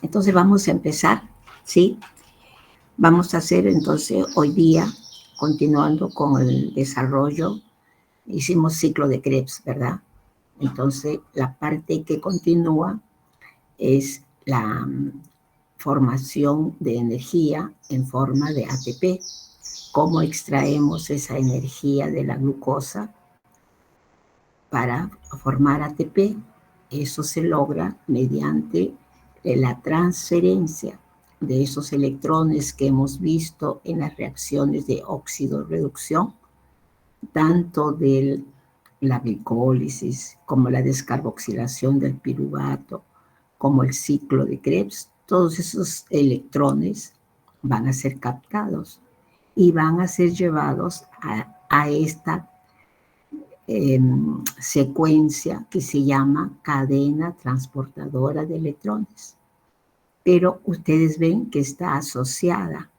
Entonces vamos a empezar, ¿sí? Vamos a hacer entonces hoy día, continuando con el desarrollo, hicimos ciclo de Krebs, ¿verdad? Entonces la parte que continúa es la formación de energía en forma de ATP. ¿Cómo extraemos esa energía de la glucosa para formar ATP? Eso se logra mediante la transferencia de esos electrones que hemos visto en las reacciones de óxido-reducción, tanto de la glicólisis como la descarboxilación del piruvato, como el ciclo de Krebs. Todos esos electrones van a ser captados y van a ser llevados a esta secuencia que se llama cadena transportadora de electrones. Pero ustedes ven que está asociada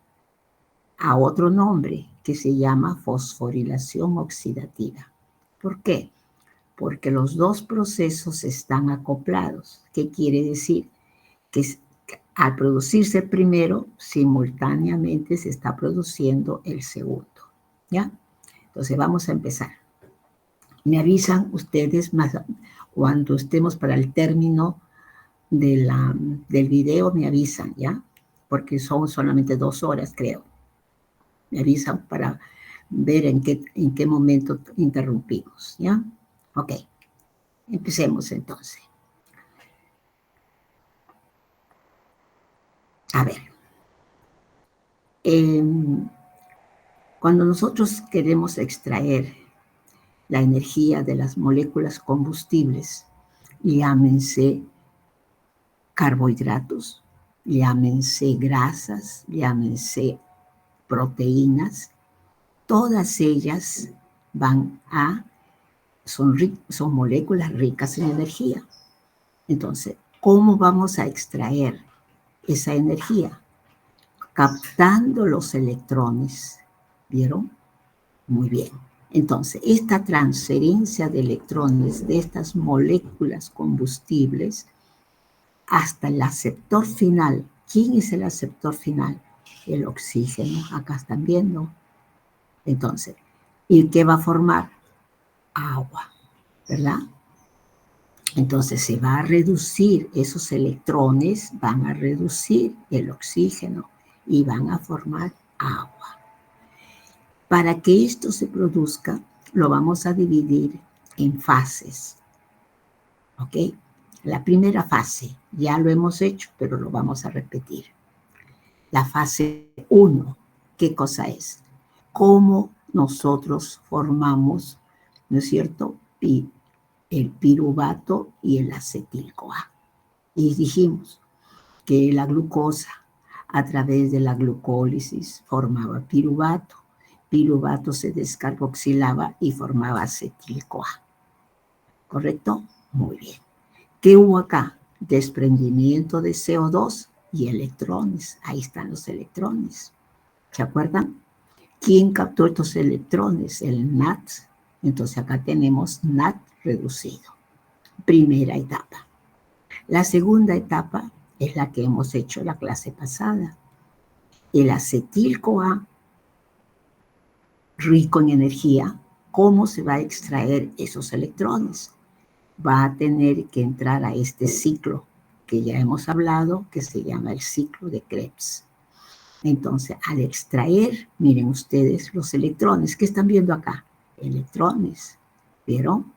a otro nombre que se llama fosforilación oxidativa. ¿Por qué? Porque los dos procesos están acoplados. ¿Qué quiere decir? Que al producirse el primero, simultáneamente se está produciendo el segundo. ¿Ya? Entonces vamos a empezar. Me avisan ustedes más cuando estemos para el término del video, me avisan, ¿ya? Porque son solamente 2 horas, creo. Me avisan para ver en qué momento interrumpimos, ¿ya? Ok, empecemos entonces. A ver, cuando nosotros queremos extraer la energía de las moléculas combustibles, llámense carbohidratos, llámense grasas, llámense proteínas, todas ellas son moléculas ricas en energía. Entonces, ¿cómo vamos a extraer esa energía? Captando los electrones. ¿Vieron? Muy bien. Entonces, esta transferencia de electrones de estas moléculas combustibles hasta el aceptor final. ¿Quién es el aceptor final? El oxígeno. Acá están viendo. Entonces, ¿y qué va a formar? Agua, ¿verdad? Entonces se va a reducir, esos electrones van a reducir el oxígeno y van a formar agua. Para que esto se produzca, lo vamos a dividir en fases. ¿Ok? La primera fase, ya lo hemos hecho, pero lo vamos a repetir. La fase 1, ¿qué cosa es? Cómo nosotros formamos, ¿no es cierto?, el piruvato y el acetil-CoA. Y dijimos que la glucosa, a través de la glucólisis, formaba piruvato. Piruvato se descarboxilaba y formaba acetil-CoA. ¿Correcto? Muy bien. ¿Qué hubo acá? Desprendimiento de CO2 y electrones. Ahí están los electrones. ¿Se acuerdan? ¿Quién captó estos electrones? El NAT. Entonces acá tenemos NAT reducido. Primera etapa. La segunda etapa es la que hemos hecho la clase pasada. El acetil-CoA, rico en energía, ¿cómo se va a extraer esos electrones? Va a tener que entrar a este ciclo que ya hemos hablado, que se llama el ciclo de Krebs. Entonces, al extraer, miren ustedes los electrones, ¿qué están viendo acá? Electrones, ¿vieron?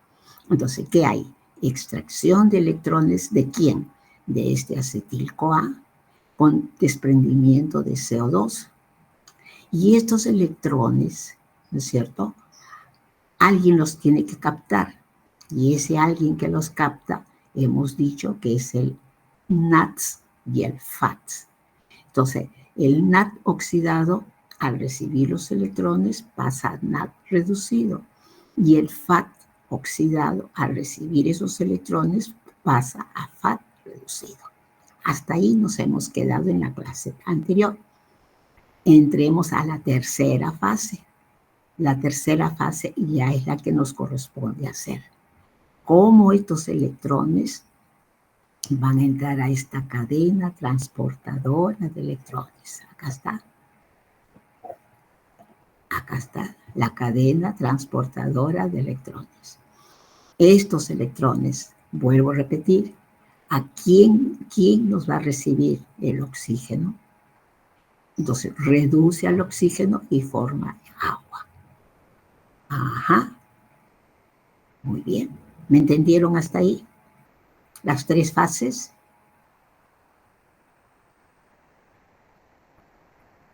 Entonces, ¿qué hay? Extracción de electrones, ¿de quién? De este acetil-CoA con desprendimiento de CO2. Y estos electrones, ¿no es cierto?, alguien los tiene que captar. Y ese alguien que los capta, hemos dicho que es el NADS y el FADS. Entonces, el NAD oxidado, al recibir los electrones, pasa a NAD reducido. Y el FAD oxidado, al recibir esos electrones, pasa a FAD reducido. Hasta ahí nos hemos quedado en la clase anterior. Entremos a la tercera fase. La tercera fase ya es la que nos corresponde hacer. Cómo estos electrones van a entrar a esta cadena transportadora de electrones. Acá está. Acá está la cadena transportadora de electrones. Estos electrones, vuelvo a repetir, ¿a quién nos va a recibir? El oxígeno. Entonces, reduce al oxígeno y forma agua. Ajá. Muy bien. ¿Me entendieron hasta ahí? Las tres fases.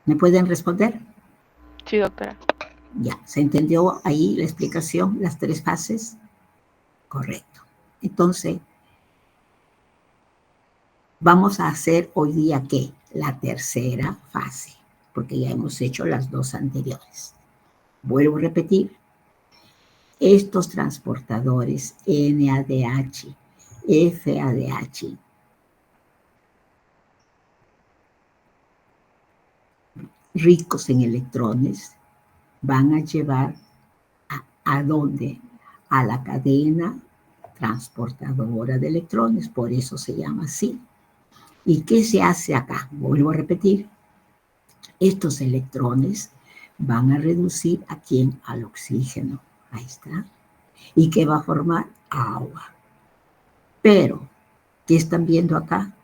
¿Me pueden responder? Sí, doctora. Ya, ¿se entendió ahí la explicación? Las tres fases. Correcto. Entonces, vamos a hacer hoy día, ¿qué? La tercera fase, porque ya hemos hecho las dos anteriores. Vuelvo a repetir. Estos transportadores NADH, FADH, ricos en electrones, van a llevar ¿a dónde? A la cadena transportadora de electrones, por eso se llama así. ¿Y qué se hace acá? Vuelvo a repetir. Estos electrones van a reducir ¿a quién? Al oxígeno. Ahí está. ¿Y qué va a formar? Agua. Pero, ¿qué están viendo acá?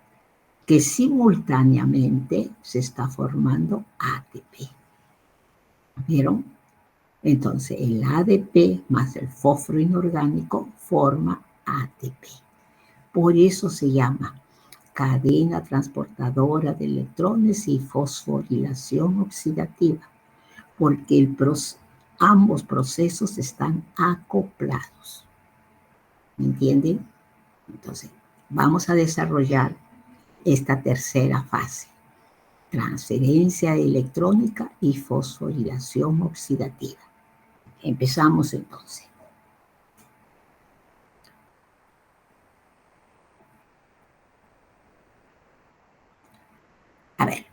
Que simultáneamente se está formando ATP. ¿Vieron? Entonces, el ADP más el fósforo inorgánico forma ATP. Por eso se llama cadena transportadora de electrones y fosforilación oxidativa, porque ambos procesos están acoplados. ¿Me entienden? Entonces, vamos a desarrollar esta tercera fase: transferencia electrónica y fosforilación oxidativa. Empezamos entonces. A ver,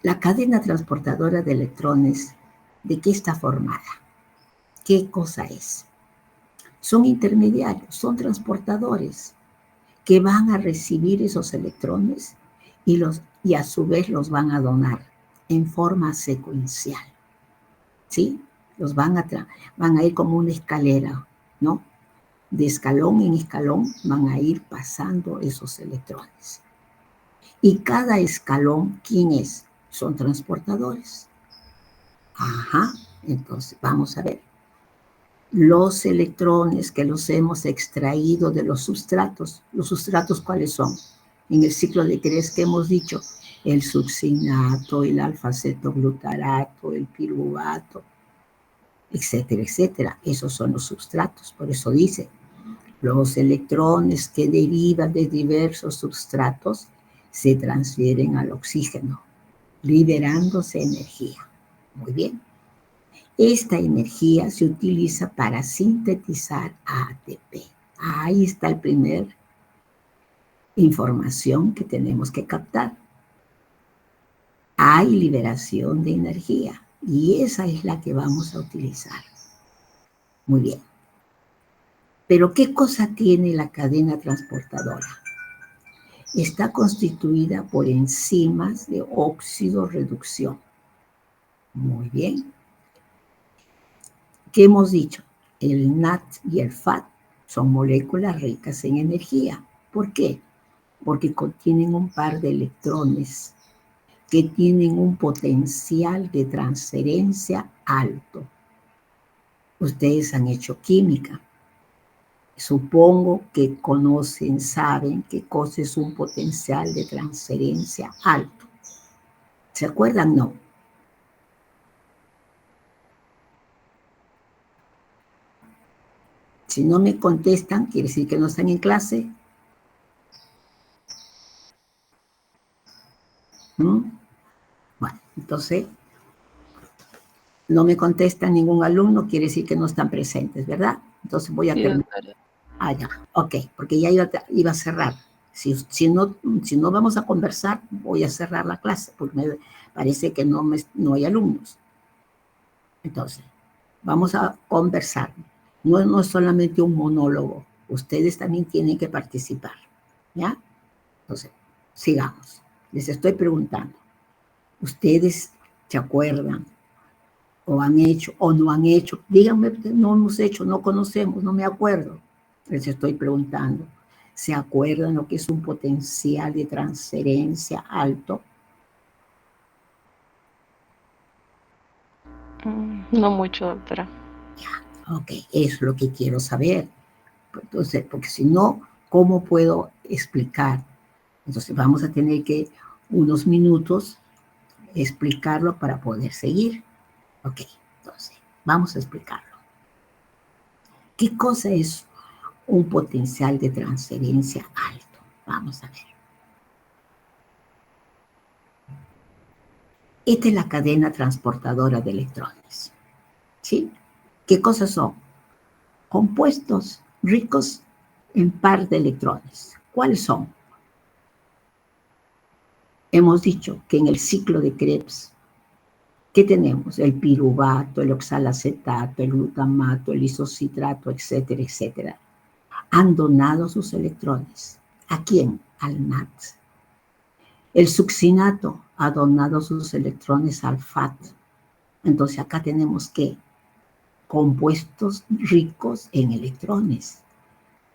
la cadena transportadora de electrones, ¿de qué está formada? ¿Qué cosa es? Son intermediarios, son transportadores que van a recibir esos electrones y a su vez los van a donar en forma secuencial. ¿Sí? Los van a ir como una escalera, ¿no? De escalón en escalón van a ir pasando esos electrones. Y cada escalón, ¿quién es? Son transportadores. Ajá, entonces vamos a ver. Los electrones que los hemos extraído de los sustratos ¿cuáles son? En el ciclo de Krebs que hemos dicho, el succinato, el alfa-cetoglutarato, el piruvato, etcétera, etcétera. Esos son los sustratos. Por eso dice, los electrones que derivan de diversos sustratos se transfieren al oxígeno, liberándose energía. Muy bien. Esta energía se utiliza para sintetizar ATP. Ahí está la primera información que tenemos que captar. Hay liberación de energía y esa es la que vamos a utilizar. Muy bien. Pero ¿qué cosa tiene la cadena transportadora? Está constituida por enzimas de óxido-reducción. Muy bien. ¿Qué hemos dicho? El NAT y el FAT son moléculas ricas en energía. ¿Por qué? Porque contienen un par de electrones que tienen un potencial de transferencia alto. Ustedes han hecho química. Supongo que conocen, saben qué cosa es un potencial de transferencia alto. ¿Se acuerdan? No. Si no me contestan, quiere decir que no están en clase. Bueno, entonces, no me contesta ningún alumno, quiere decir que no están presentes, ¿verdad? Entonces voy a terminar. Ah, ya, ok, porque ya iba a cerrar. Si no vamos a conversar, voy a cerrar la clase, porque me parece que no hay alumnos. Entonces, vamos a conversar. No es solamente un monólogo, Ustedes también tienen que participar, ¿ya? Entonces, sigamos. Les estoy preguntando, ¿ustedes se acuerdan o han hecho o no han hecho? Díganme, no hemos hecho, no conocemos, no me acuerdo. Les estoy preguntando, ¿se acuerdan lo que es un potencial de transferencia alto? No mucho, doctora. Ok, eso es lo que quiero saber. Entonces, porque si no, ¿cómo puedo explicar? Entonces vamos a tener que unos minutos explicarlo para poder seguir. Ok, entonces vamos a explicarlo. ¿Qué cosa es un potencial de transferencia alto? Vamos a ver. Esta es la cadena transportadora de electrones. ¿Sí? ¿Qué cosas son? Compuestos ricos en par de electrones. ¿Cuáles son? Hemos dicho que en el ciclo de Krebs, ¿qué tenemos? El piruvato, el oxalacetato, el glutamato, el isocitrato, etcétera, etcétera. Han donado sus electrones. ¿A quién? Al NAT. El succinato ha donado sus electrones al FAT. Entonces acá tenemos que compuestos ricos en electrones.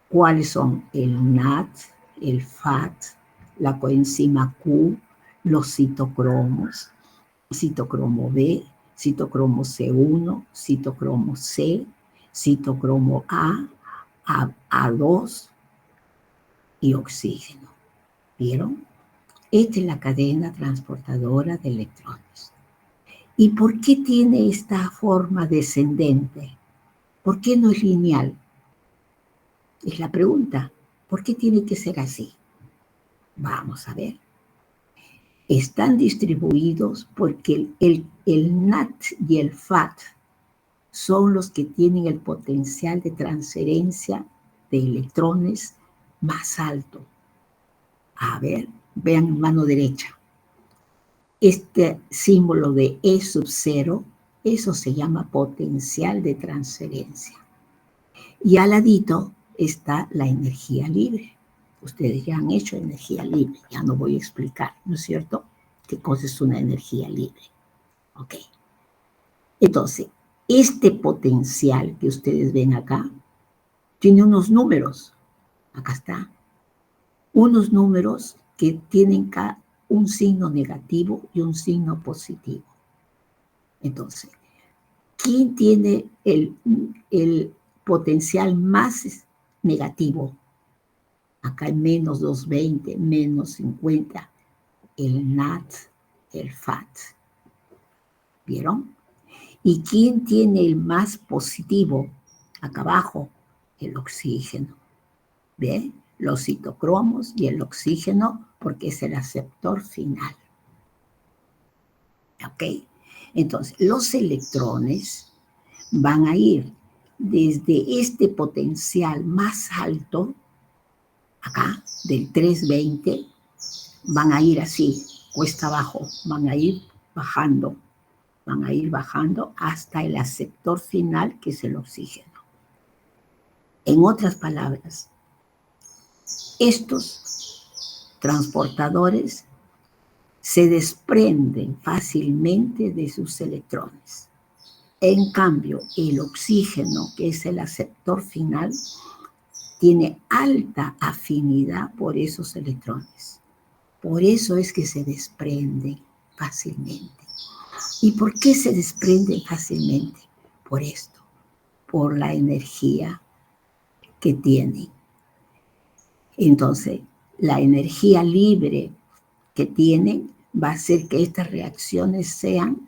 ¿Cuáles son? El NAT, el FAT, la coenzima Q, los citocromos, citocromo B, citocromo C1, citocromo C, citocromo A2 y oxígeno. ¿Vieron? Esta es la cadena transportadora de electrones. ¿Y por qué tiene esta forma descendente? ¿Por qué no es lineal? Es la pregunta. ¿Por qué tiene que ser así? Vamos a ver. Están distribuidos porque el NAT y el FAT son los que tienen el potencial de transferencia de electrones más alto. A ver, vean mano derecha. Este símbolo de E sub 0, eso se llama potencial de transferencia. Y al ladito está la energía libre. Ustedes ya han hecho energía libre, ya no voy a explicar, ¿no es cierto? ¿Qué cosa es una energía libre? Ok. Entonces, este potencial que ustedes ven acá tiene unos números. Acá está. Unos números que tienen un signo negativo y un signo positivo. Entonces, ¿quién tiene el potencial más negativo? Acá hay menos 220, menos 50. El NAT, el FAT. ¿Vieron? ¿Y quién tiene el más positivo? Acá abajo, el oxígeno. ¿Ve? Los citocromos y el oxígeno, porque es el aceptor final. ¿Ok? Entonces, los electrones van a ir desde este potencial más alto, acá, del 320, van a ir así, cuesta abajo, van a ir bajando hasta el aceptor final, que es el oxígeno. En otras palabras, estos transportadores se desprenden fácilmente de sus electrones. En cambio, el oxígeno, que es el aceptor final, tiene alta afinidad por esos electrones. Por eso es que se desprenden fácilmente. ¿Y por qué se desprenden fácilmente? Por esto, por la energía que tienen. Entonces, la energía libre que tienen va a hacer que estas reacciones sean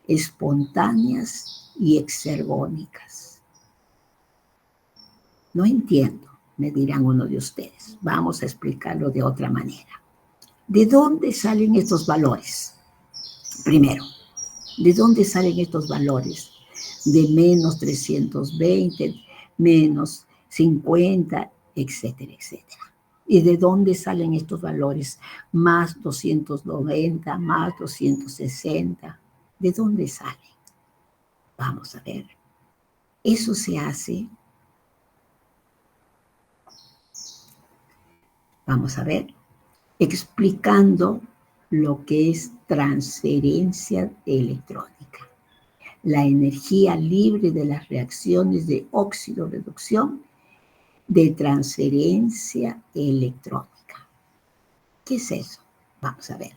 espontáneas y exergónicas. No entiendo, me dirán uno de ustedes. Vamos a explicarlo de otra manera. ¿De dónde salen estos valores? Primero, ¿de dónde salen estos valores? De menos 320, menos 50, etcétera, etcétera. ¿Y de dónde salen estos valores? Más 290, más 260. ¿De dónde salen? Vamos a ver. Eso se hace Vamos a ver, explicando lo que es transferencia electrónica. La energía libre de las reacciones de óxido-reducción de transferencia electrónica. ¿Qué es eso? Vamos a ver.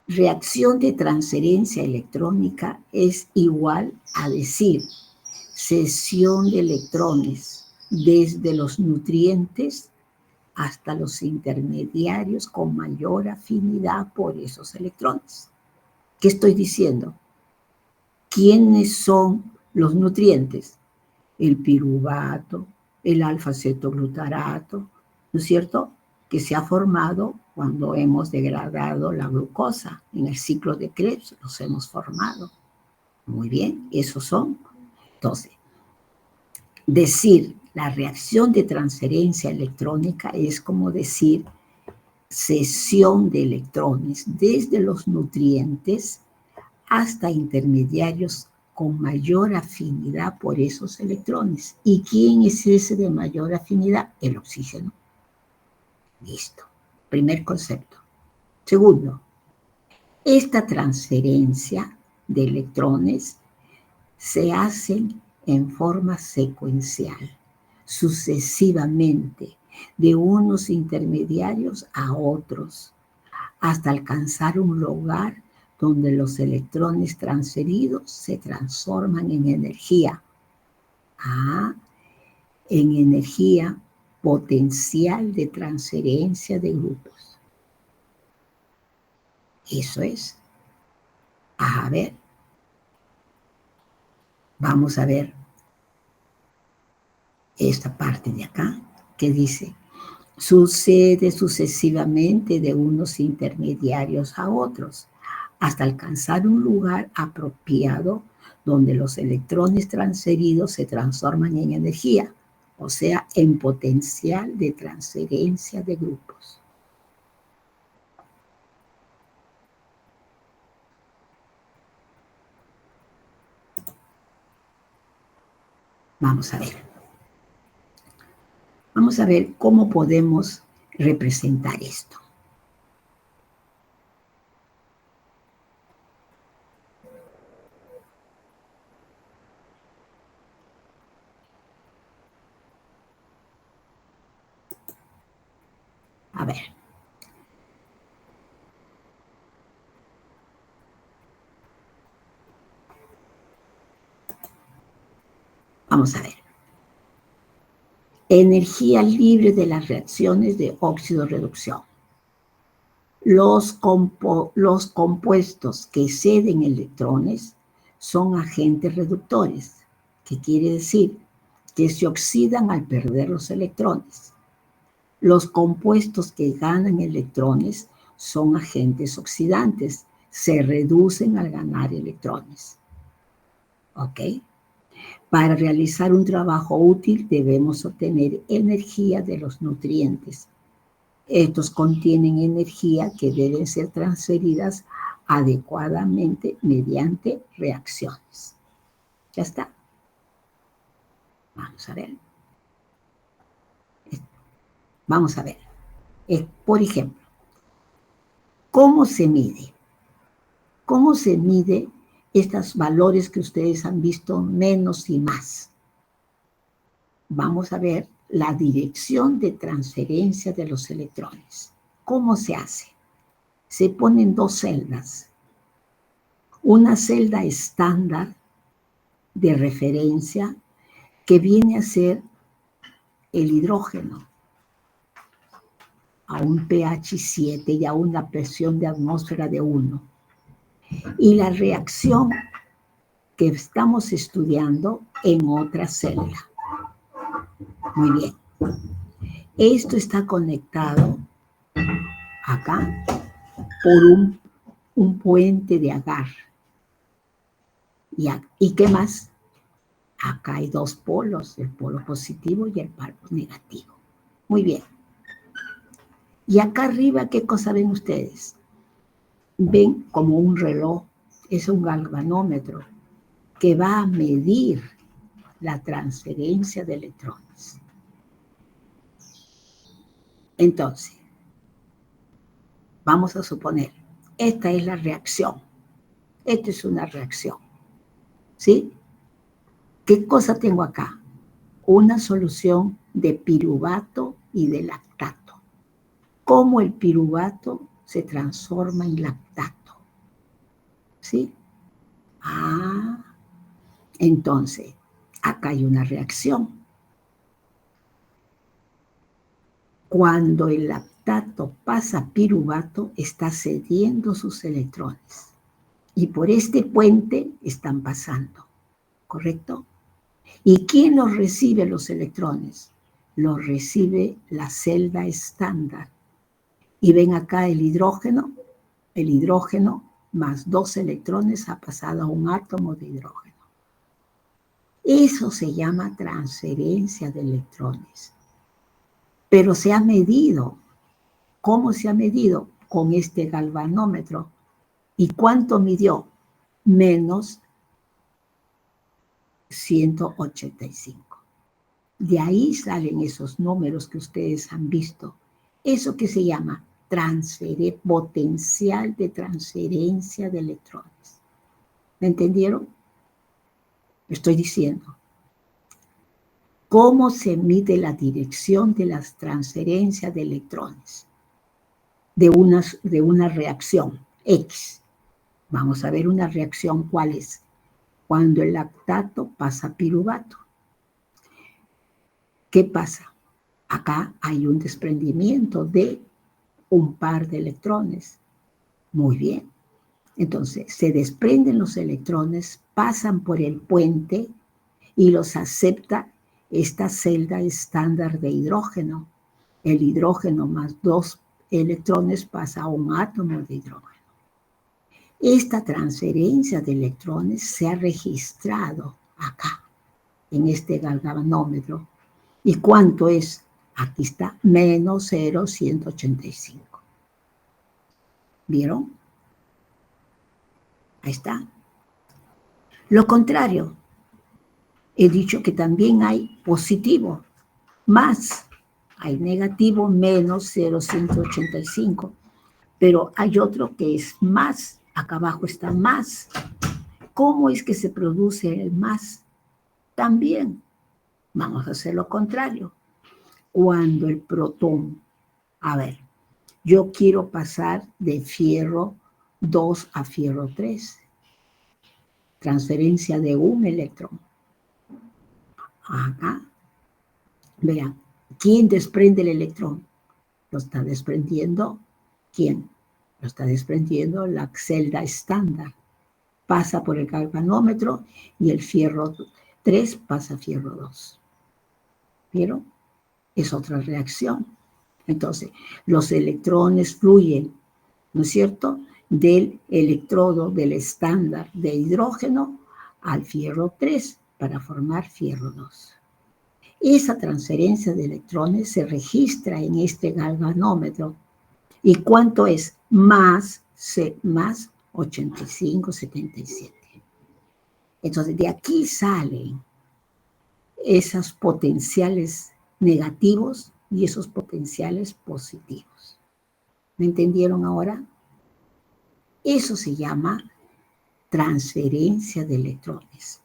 Reacción de transferencia electrónica es igual a decir cesión de electrones desde los nutrientes hasta los intermediarios con mayor afinidad por esos electrones. ¿Qué estoy diciendo? ¿Quiénes son los nutrientes? El piruvato, el alfa-cetoglutarato, ¿no es cierto?, que se ha formado cuando hemos degradado la glucosa. En el ciclo de Krebs los hemos formado. Muy bien, esos son. Entonces, decir la reacción de transferencia electrónica es como decir cesión de electrones desde los nutrientes hasta intermediarios con mayor afinidad por esos electrones. ¿Y quién es ese de mayor afinidad? El oxígeno. Listo. Primer concepto. Segundo, esta transferencia de electrones se hace en forma secuencial, sucesivamente, de unos intermediarios a otros, hasta alcanzar un lugar donde los electrones transferidos se transforman en energía. En energía potencial de transferencia de grupos. Eso es. A ver. Vamos a ver esta parte de acá que dice, sucede sucesivamente de unos intermediarios a otros, hasta alcanzar un lugar apropiado donde los electrones transferidos se transforman en energía, o sea, en potencial de transferencia de grupos. Vamos a ver. Vamos a ver cómo podemos representar esto. A ver. Vamos a ver. Energía libre de las reacciones de óxido-reducción. Los compuestos que ceden electrones son agentes reductores, que quiere decir que se oxidan al perder los electrones. Los compuestos que ganan electrones son agentes oxidantes, se reducen al ganar electrones. ¿Ok? Para realizar un trabajo útil debemos obtener energía de los nutrientes. Estos contienen energía que deben ser transferidas adecuadamente mediante reacciones. Ya está. Vamos a ver. Vamos a ver. Por ejemplo, ¿cómo se mide? ¿Cómo se mide estos valores que ustedes han visto menos y más? Vamos a ver la dirección de transferencia de los electrones. ¿Cómo se hace? Se ponen dos celdas. Una celda estándar de referencia que viene a ser el hidrógeno a un pH 7 y a una presión de atmósfera de 1. Y la reacción que estamos estudiando en otra celda. Muy bien. Esto está conectado acá por un puente de agar. ¿Y qué más? Acá hay dos polos, el polo positivo y el polo negativo. Muy bien. Y acá arriba, ¿qué cosa ven ustedes? Ven como un reloj, es un galvanómetro que va a medir la transferencia de electrones. Entonces, vamos a suponer, esta es la reacción. Esta es una reacción. ¿Sí? ¿Qué cosa tengo acá? Una solución de piruvato y de lactato. ¿Cómo el piruvato se transforma en lactato? ¿Sí? Entonces, acá hay una reacción. Cuando el lactato pasa a piruvato, está cediendo sus electrones. Y por este puente están pasando, ¿correcto? ¿Y quién los recibe los electrones? Los recibe la celda estándar. Y ven acá el hidrógeno más 2 electrones ha pasado a un átomo de hidrógeno. Eso se llama transferencia de electrones. Pero se ha medido. ¿Cómo se ha medido? Con este galvanómetro. ¿Y cuánto midió? Menos 185. De ahí salen esos números que ustedes han visto. Eso que se llama potencial de transferencia de electrones. ¿Me entendieron? Estoy diciendo. ¿Cómo se mide la dirección de las transferencias de electrones? De una reacción X. Vamos a ver una reacción, ¿cuál es? Cuando el lactato pasa a piruvato. ¿Qué pasa? Acá hay un desprendimiento de un par de electrones. Muy bien. Entonces, se desprenden los electrones, pasan por el puente y los acepta esta celda estándar de hidrógeno. El hidrógeno más 2 electrones pasa a un átomo de hidrógeno. Esta transferencia de electrones se ha registrado acá, en este galvanómetro. ¿Y cuánto es? Aquí está, menos 0,185. ¿Vieron? Ahí está. Lo contrario, he dicho que también hay positivo, más. Hay negativo, menos 0,185. Pero hay otro que es más. Acá abajo está más. ¿Cómo es que se produce el más? También vamos a hacer lo contrario. Cuando el protón, a ver, yo quiero pasar de fierro 2 a fierro 3. Transferencia de un electrón. Acá, vean, ¿quién desprende el electrón? Lo está desprendiendo, ¿quién? Lo está desprendiendo la celda estándar. Pasa por el galvanómetro y el fierro 3 pasa a fierro 2. ¿Vieron? Es otra reacción. Entonces, los electrones fluyen, ¿no es cierto?, del electrodo del estándar de hidrógeno al fierro 3 para formar fierro 2. Esa transferencia de electrones se registra en este galvanómetro. ¿Y cuánto es? Más 85, 77. Entonces, de aquí salen esos potenciales negativos y esos potenciales positivos. ¿Me entendieron ahora? Eso se llama transferencia de electrones.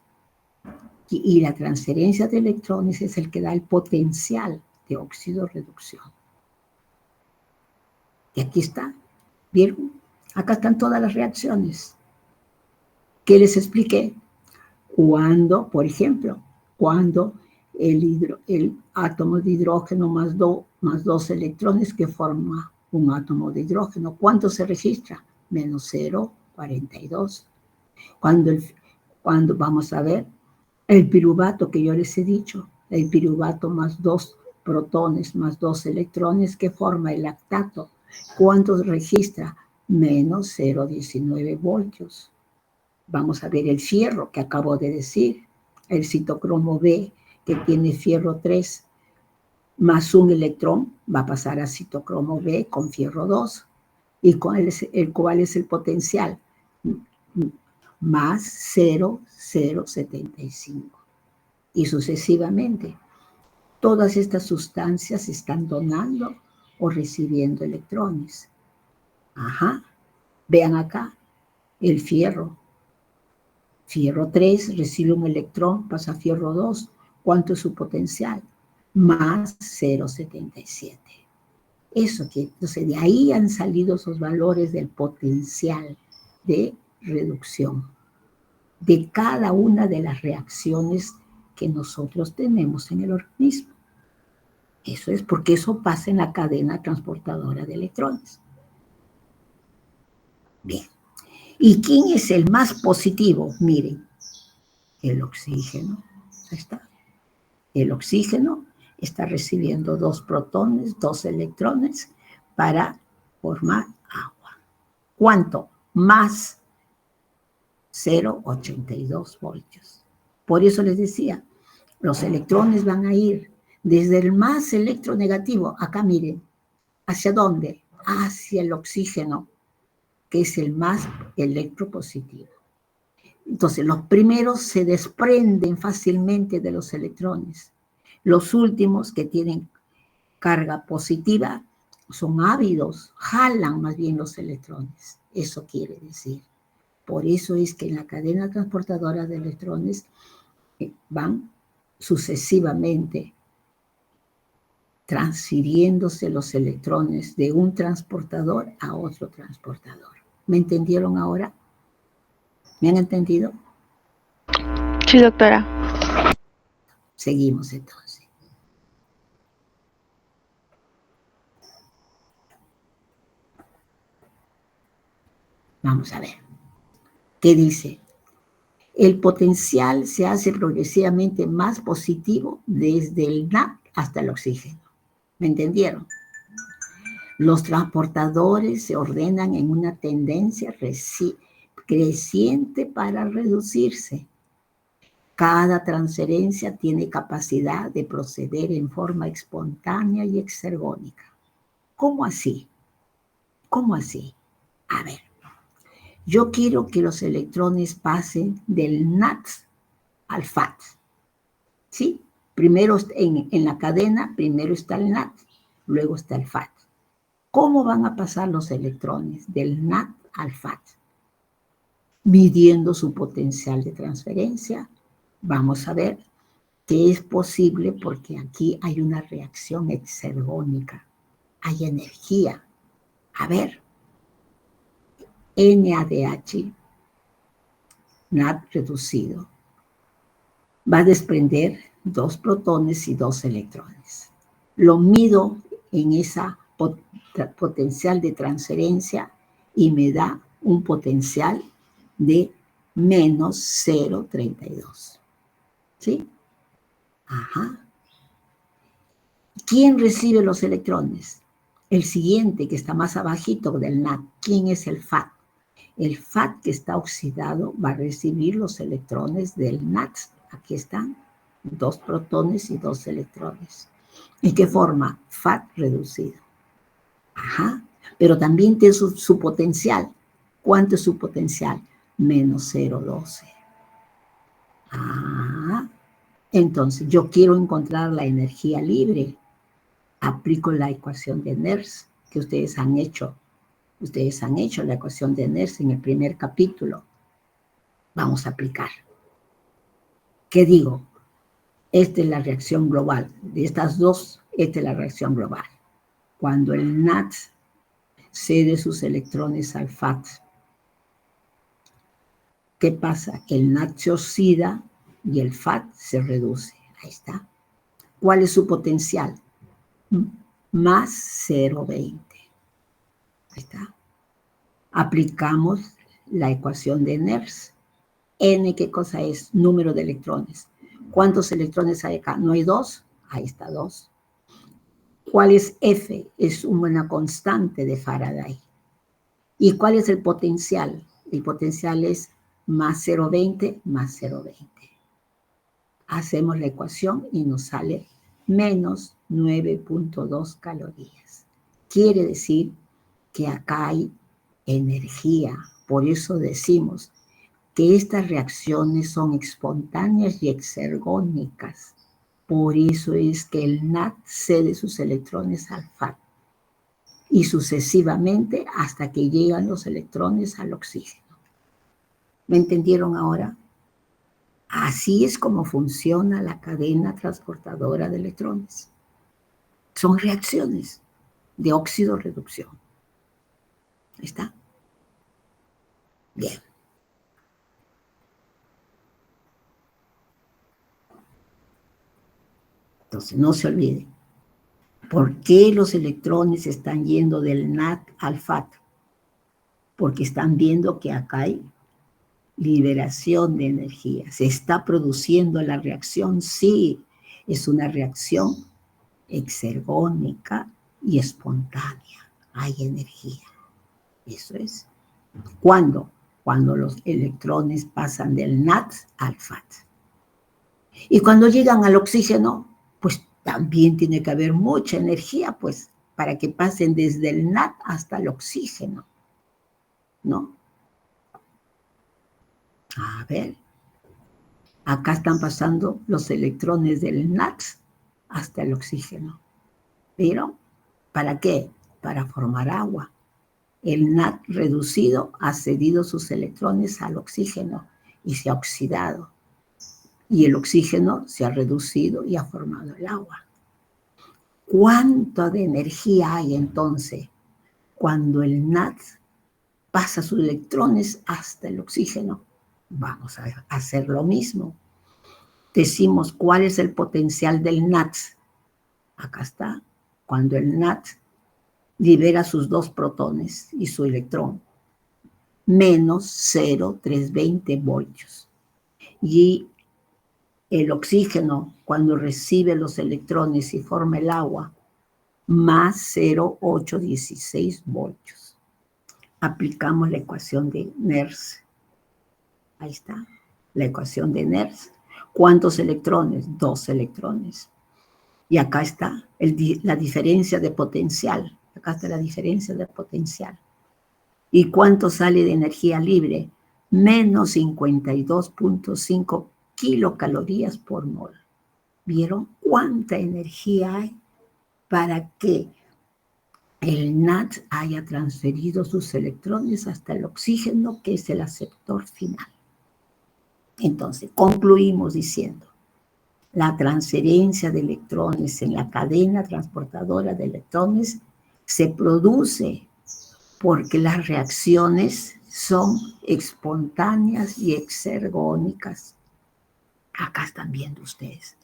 Y la transferencia de electrones es el que da el potencial de óxido-reducción. Y aquí está. ¿Vieron? Acá están todas las reacciones. ¿Qué les expliqué? Cuando, por ejemplo, cuando el átomo de hidrógeno más 2 electrones que forma un átomo de hidrógeno, ¿cuánto se registra? Menos 0,42. Cuando vamos a ver el piruvato que yo les he dicho, el piruvato más 2 protones más 2 electrones que forma el lactato, ¿cuánto registra? Menos 0,19 voltios. Vamos a ver el fierro que acabo de decir, el citocromo B, que tiene fierro 3 más un electrón, va a pasar a citocromo B con fierro 2. ¿Y cuál es el potencial? Más 0,075. Y sucesivamente. Todas estas sustancias están donando o recibiendo electrones. Ajá. Vean acá, el fierro. Fierro 3 recibe un electrón, pasa a fierro 2. ¿Cuánto es su potencial? Más 0,77. Eso que, entonces, de ahí han salido esos valores del potencial de reducción de cada una de las reacciones que nosotros tenemos en el organismo. Eso es porque eso pasa en la cadena transportadora de electrones. Bien. ¿Y quién es el más positivo? Miren, el oxígeno. Ahí está. El oxígeno está recibiendo 2 protones, 2 electrones para formar agua. ¿Cuánto? Más 0,82 voltios. Por eso les decía, los electrones van a ir desde el más electronegativo, acá miren, ¿hacia dónde? Hacia el oxígeno, que es el más electropositivo. Entonces, los primeros se desprenden fácilmente de los electrones. Los últimos, que tienen carga positiva, son ávidos, jalan más bien los electrones. Eso quiere decir. Por eso es que en la cadena transportadora de electrones van sucesivamente transfiriéndose los electrones de un transportador a otro transportador. ¿Me entendieron ahora? ¿Me han entendido? Sí, doctora. Seguimos entonces. Vamos a ver. ¿Qué dice? El potencial se hace progresivamente más positivo desde el NAP hasta el oxígeno. ¿Me entendieron? Los transportadores se ordenan en una tendencia creciente para reducirse. Cada transferencia tiene capacidad de proceder en forma espontánea y exergónica. ¿Cómo así? ¿Cómo así? A ver, yo quiero que los electrones pasen del NAT al FAT. ¿Sí? Primero en la cadena, primero está el NAT, luego está el FAT. ¿Cómo van a pasar los electrones del NAT al FAT? Midiendo su potencial de transferencia. Vamos a ver que es posible porque aquí hay una reacción exergónica, hay energía. A ver, NADH, NAD reducido, va a desprender 2 protones y 2 electrones. Lo mido en esa potencial de transferencia y me da un potencial de menos 0,32. ¿Sí? Ajá. ¿Quién recibe los electrones? El siguiente, que está más abajito del NAD. ¿Quién es el FAT? El FAT que está oxidado va a recibir los electrones del NAD. Aquí están, 2 protones y 2 electrones. ¿En qué forma? FAT reducido. Ajá. Pero también tiene su potencial. ¿Cuánto es su potencial? Menos 0,12. Ah, entonces yo quiero encontrar la energía libre. Aplico la ecuación de Nernst que ustedes han hecho. Ustedes han hecho la ecuación de Nernst en el primer capítulo. Vamos a aplicar. ¿Qué digo? Esta es la reacción global. De estas dos, esta es la reacción global. Cuando el NAT cede sus electrones al FAT, ¿qué pasa? El NAT se oxida y el FAT se reduce. Ahí está. ¿Cuál es su potencial? Más 0,20. Ahí está. Aplicamos la ecuación de Nernst. N, ¿qué cosa es? Número de electrones. ¿Cuántos electrones hay acá? ¿No hay 2? Ahí está 2. ¿Cuál es F? Es una constante de Faraday. ¿Y cuál es el potencial? El potencial es más 0,20 más 0,20. Hacemos la ecuación y nos sale menos 9,2 calorías. Quiere decir que acá hay energía. Por eso decimos que estas reacciones son espontáneas y exergónicas. Por eso es que el NAT cede sus electrones al FAT. y sucesivamente hasta que llegan los electrones al oxígeno. ¿Me entendieron ahora? Así es como funciona la cadena transportadora de electrones. Son reacciones de óxido-reducción. ¿Ahí está? Bien. Entonces, no se olviden. ¿Por qué los electrones están yendo del NAT al FAT? Porque están viendo que acá hay liberación de energía. ¿Se está produciendo la reacción? Sí, es una reacción exergónica y espontánea. Hay energía. Eso es. ¿Cuándo? Cuando los electrones pasan del NAT al FAT. Y cuando llegan al oxígeno, pues también tiene que haber mucha energía, pues, para que pasen desde el NAT hasta el oxígeno, ¿no? A ver, acá están pasando los electrones del NAT hasta el oxígeno. ¿Pero para qué? Para formar agua. El NAT reducido ha cedido sus electrones al oxígeno y se ha oxidado. Y el oxígeno se ha reducido y ha formado el agua. ¿Cuánto de energía hay entonces cuando el NAT pasa sus electrones hasta el oxígeno? Vamos a hacer lo mismo. Decimos cuál es el potencial del NAT. Acá está. Cuando el NAT libera sus dos protones y su electrón, menos 0,320 voltios. Y el oxígeno, cuando recibe los electrones y forma el agua, más 0,816 voltios. Aplicamos la ecuación de Nernst. Ahí está, la ecuación de Nernst. ¿Cuántos electrones? 2 electrones. Y acá está la diferencia de potencial. Acá está la diferencia de potencial. ¿Y cuánto sale de energía libre? Menos 52.5 kilocalorías por mol. ¿Vieron cuánta energía hay para que el NAT haya transferido sus electrones hasta el oxígeno, que es el aceptor final? Entonces, concluimos diciendo, la transferencia de electrones en la cadena transportadora de electrones se produce porque las reacciones son espontáneas y exergónicas. Acá están viendo ustedes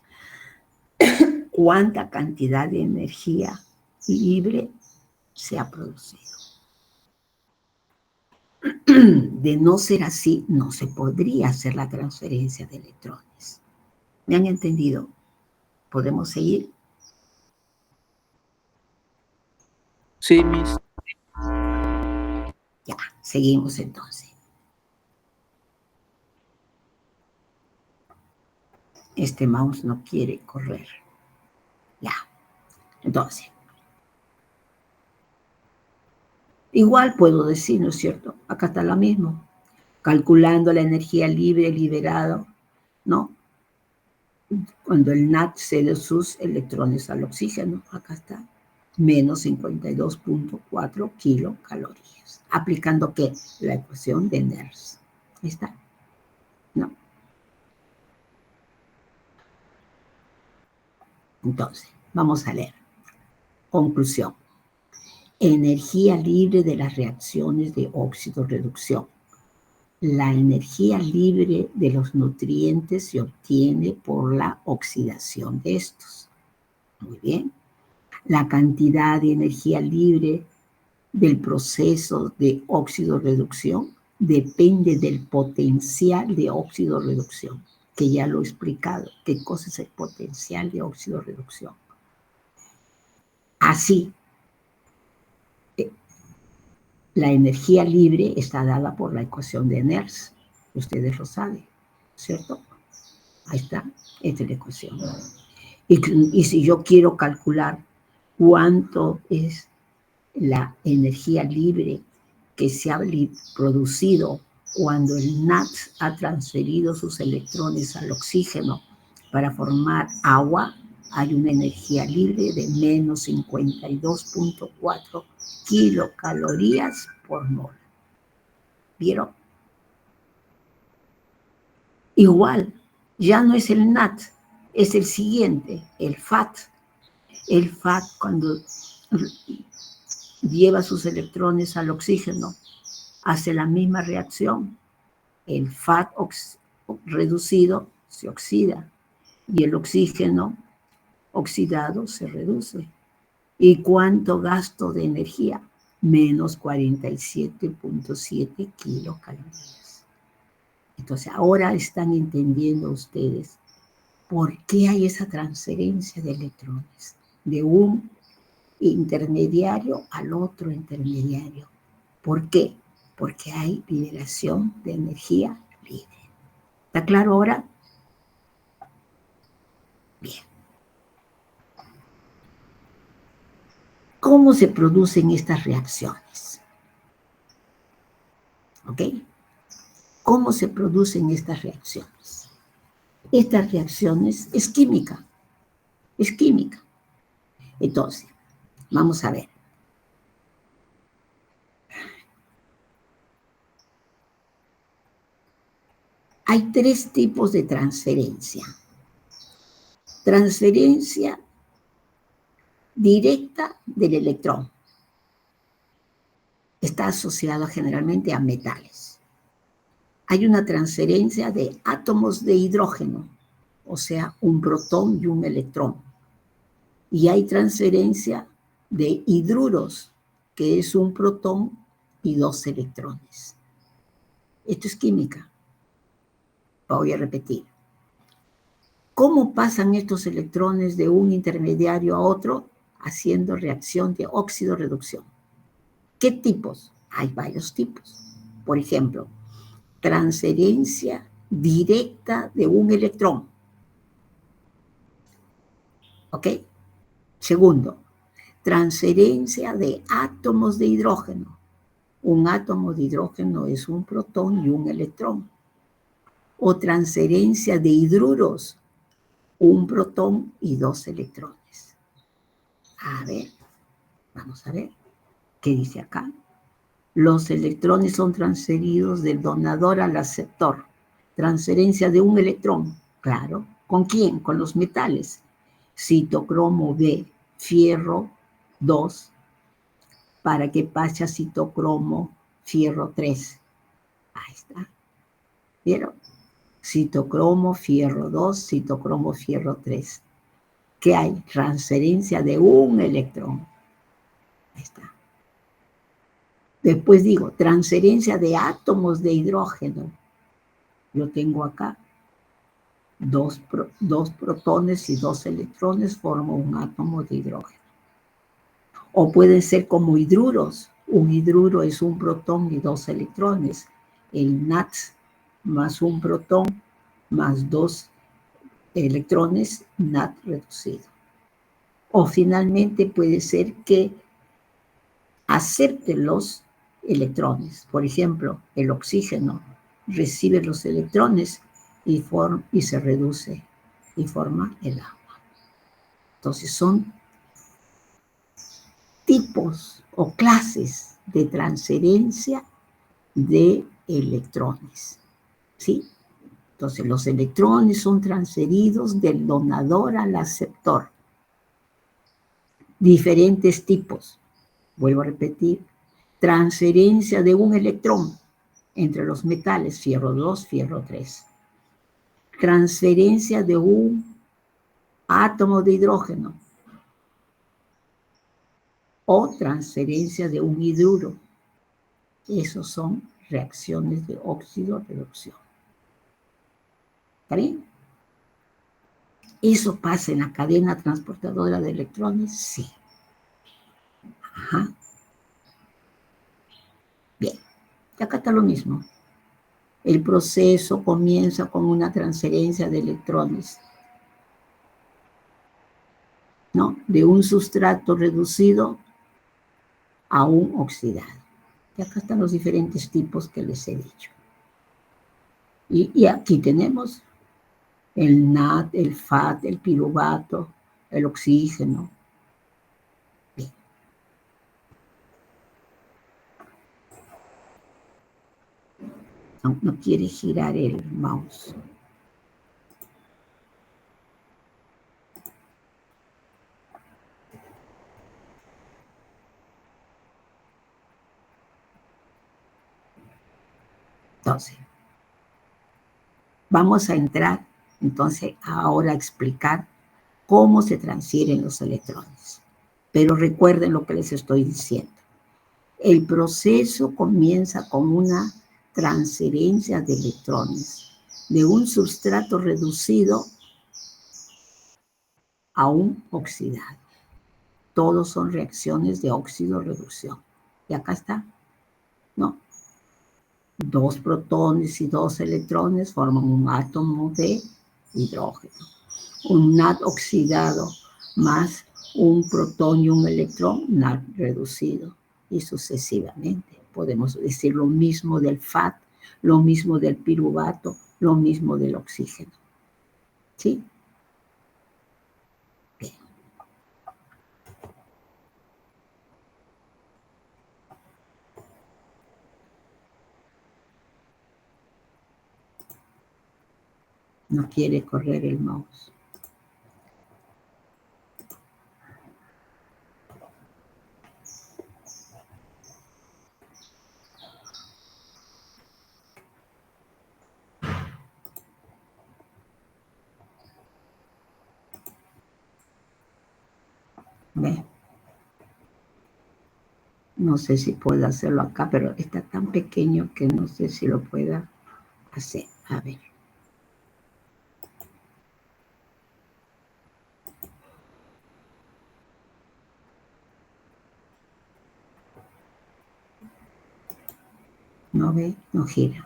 cuánta cantidad de energía libre se ha producido. De no ser así, no se podría hacer la transferencia de electrones. ¿Me han entendido? ¿Podemos seguir? Sí, Miss. Ya, seguimos entonces. Este mouse no quiere correr. Ya, entonces. Igual puedo decir, ¿no es cierto? Acá está lo mismo. Calculando la energía libre liberada, ¿no? Cuando el NAT cede sus electrones al oxígeno, acá está, menos 52.4 kilocalorías. ¿Aplicando qué? La ecuación de Nernst. Ahí está. ¿No? Entonces, vamos a leer. Conclusión. Energía libre de las reacciones de óxido-reducción. La energía libre de los nutrientes se obtiene por la oxidación de estos. Muy bien. La cantidad de energía libre del proceso de óxido-reducción depende del potencial de óxido-reducción, que ya lo he explicado. ¿Qué cosa es el potencial de óxido-reducción? Así, la energía libre está dada por la ecuación de Nernst. Ustedes lo saben, ¿cierto? Ahí está, esta es la ecuación. Y si yo quiero calcular cuánto es la energía libre que se ha producido cuando el NAT ha transferido sus electrones al oxígeno para formar agua, hay una energía libre de menos 52.4 kilocalorías por mol. ¿Vieron? Igual, ya no es el NAT, es el siguiente, el FAT. El FAT, cuando lleva sus electrones al oxígeno, hace la misma reacción. El FAT reducido se oxida y el oxígeno oxidado se reduce. ¿Y cuánto gasto de energía? Menos 47.7 kilocalorías. Entonces, ahora están entendiendo ustedes por qué hay esa transferencia de electrones de un intermediario al otro intermediario. ¿Por qué? Porque hay liberación de energía libre. ¿Está claro ahora? Bien. ¿Cómo se producen estas reacciones? ¿Ok? ¿Cómo se producen estas reacciones? Estas reacciones es química. Es química. Entonces, vamos a ver. Hay tres tipos de transferencia. Transferencia directa del electrón. Está asociada generalmente a metales. Hay una transferencia de átomos de hidrógeno, o sea, un protón y un electrón. Y hay transferencia de hidruros, que es un protón y dos electrones. Esto es química. Voy a repetir. ¿Cómo pasan estos electrones de un intermediario a otro? Haciendo reacción de óxido-reducción. ¿Qué tipos? Hay varios tipos. Por ejemplo, transferencia directa de un electrón. ¿Ok? Segundo, transferencia de átomos de hidrógeno. Un átomo de hidrógeno es un protón y un electrón. O transferencia de hidruros, un protón y dos electrones. A ver, vamos a ver qué dice acá. Los electrones son transferidos del donador al aceptor. Transferencia de un electrón, claro. ¿Con quién? Con los metales. Citocromo B, fierro 2, para que pase a citocromo fierro 3. Ahí está. ¿Vieron? Citocromo fierro 2, citocromo fierro 3. ¿Qué hay? Transferencia de un electrón. Ahí está. Después digo, transferencia de átomos de hidrógeno. Yo tengo acá dos protones y dos electrones, forman un átomo de hidrógeno. O pueden ser como hidruros. Un hidruro es un protón y dos electrones. El NAT más un protón más dos electrones, NAT reducido. O finalmente puede ser que acepten los electrones. Por ejemplo, el oxígeno recibe los electrones y se reduce y forma el agua. Entonces son tipos o clases de transferencia de electrones. ¿Sí? Entonces los electrones son transferidos del donador al aceptor. Diferentes tipos. Vuelvo a repetir. Transferencia de un electrón entre los metales, fierro 2, fierro 3. Transferencia de un átomo de hidrógeno o transferencia de un hidruro. Esos son reacciones de óxido-reducción. ¿Está bien? ¿Eso pasa en la cadena transportadora de electrones? Sí. Ajá. Bien. Y acá está lo mismo. El proceso comienza con una transferencia de electrones, ¿no? De un sustrato reducido a un oxidado. Y acá están los diferentes tipos que les he dicho. Y aquí tenemos el NAT, el FAT, el piruvato, el oxígeno. Bien. No quiere girar el mouse. Entonces, vamos a entrar entonces ahora a explicar cómo se transfieren los electrones. Pero recuerden lo que les estoy diciendo. El proceso comienza con una transferencia de electrones de un sustrato reducido a un oxidado. Todos son reacciones de óxido-reducción. Y acá está, ¿no? 2 protones y 2 electrones forman un átomo de hidrógeno. Un NAD oxidado más un protón y un electrón, NAD reducido, y sucesivamente. Podemos decir lo mismo del FAD, lo mismo del piruvato, lo mismo del oxígeno. ¿Sí? Bien. No quiere correr el mouse. ¿Ve? No sé si puedo hacerlo acá, pero está tan pequeño que no sé si lo pueda hacer. A ver. ¿No ve? No gira.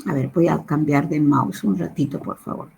A ver, voy a cambiar de mouse un ratito, por favor.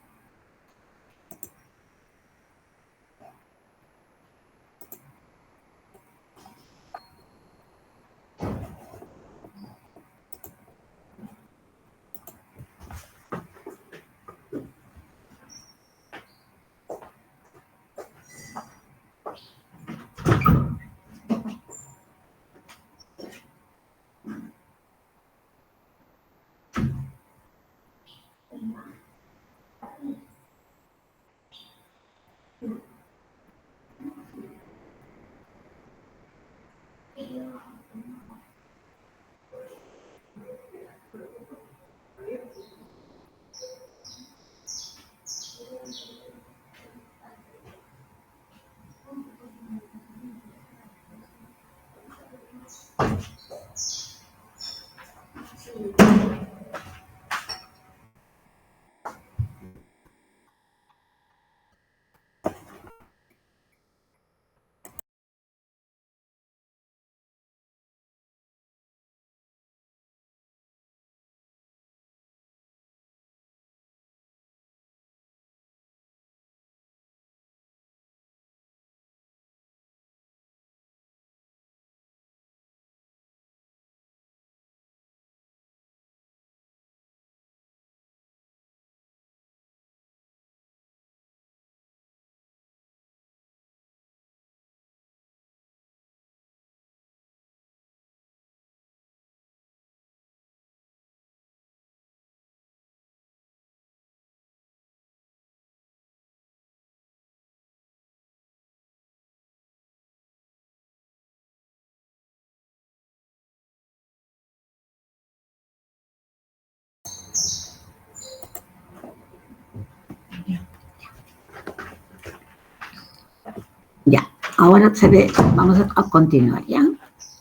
Ya, ahora se ve, vamos a continuar, ¿ya?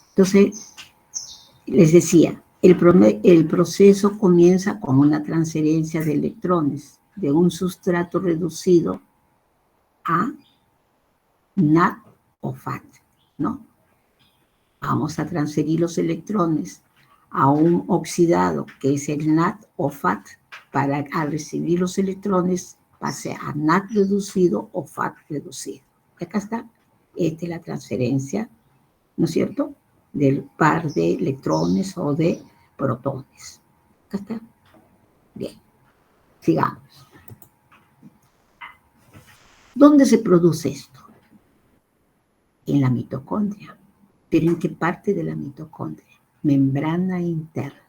Entonces, les decía, El proceso comienza con una transferencia de electrones de un sustrato reducido a NAD o FAT, ¿no? Vamos a transferir los electrones a un oxidado, que es el NAD o FAT, para al recibir los electrones pase a NAD reducido o FAT reducido. Y acá está, esta es la transferencia, ¿no es cierto?, del par de electrones o de protones. Acá está. Bien, sigamos. ¿Dónde se produce esto? En la mitocondria. ¿Pero en qué parte de la mitocondria? Membrana interna.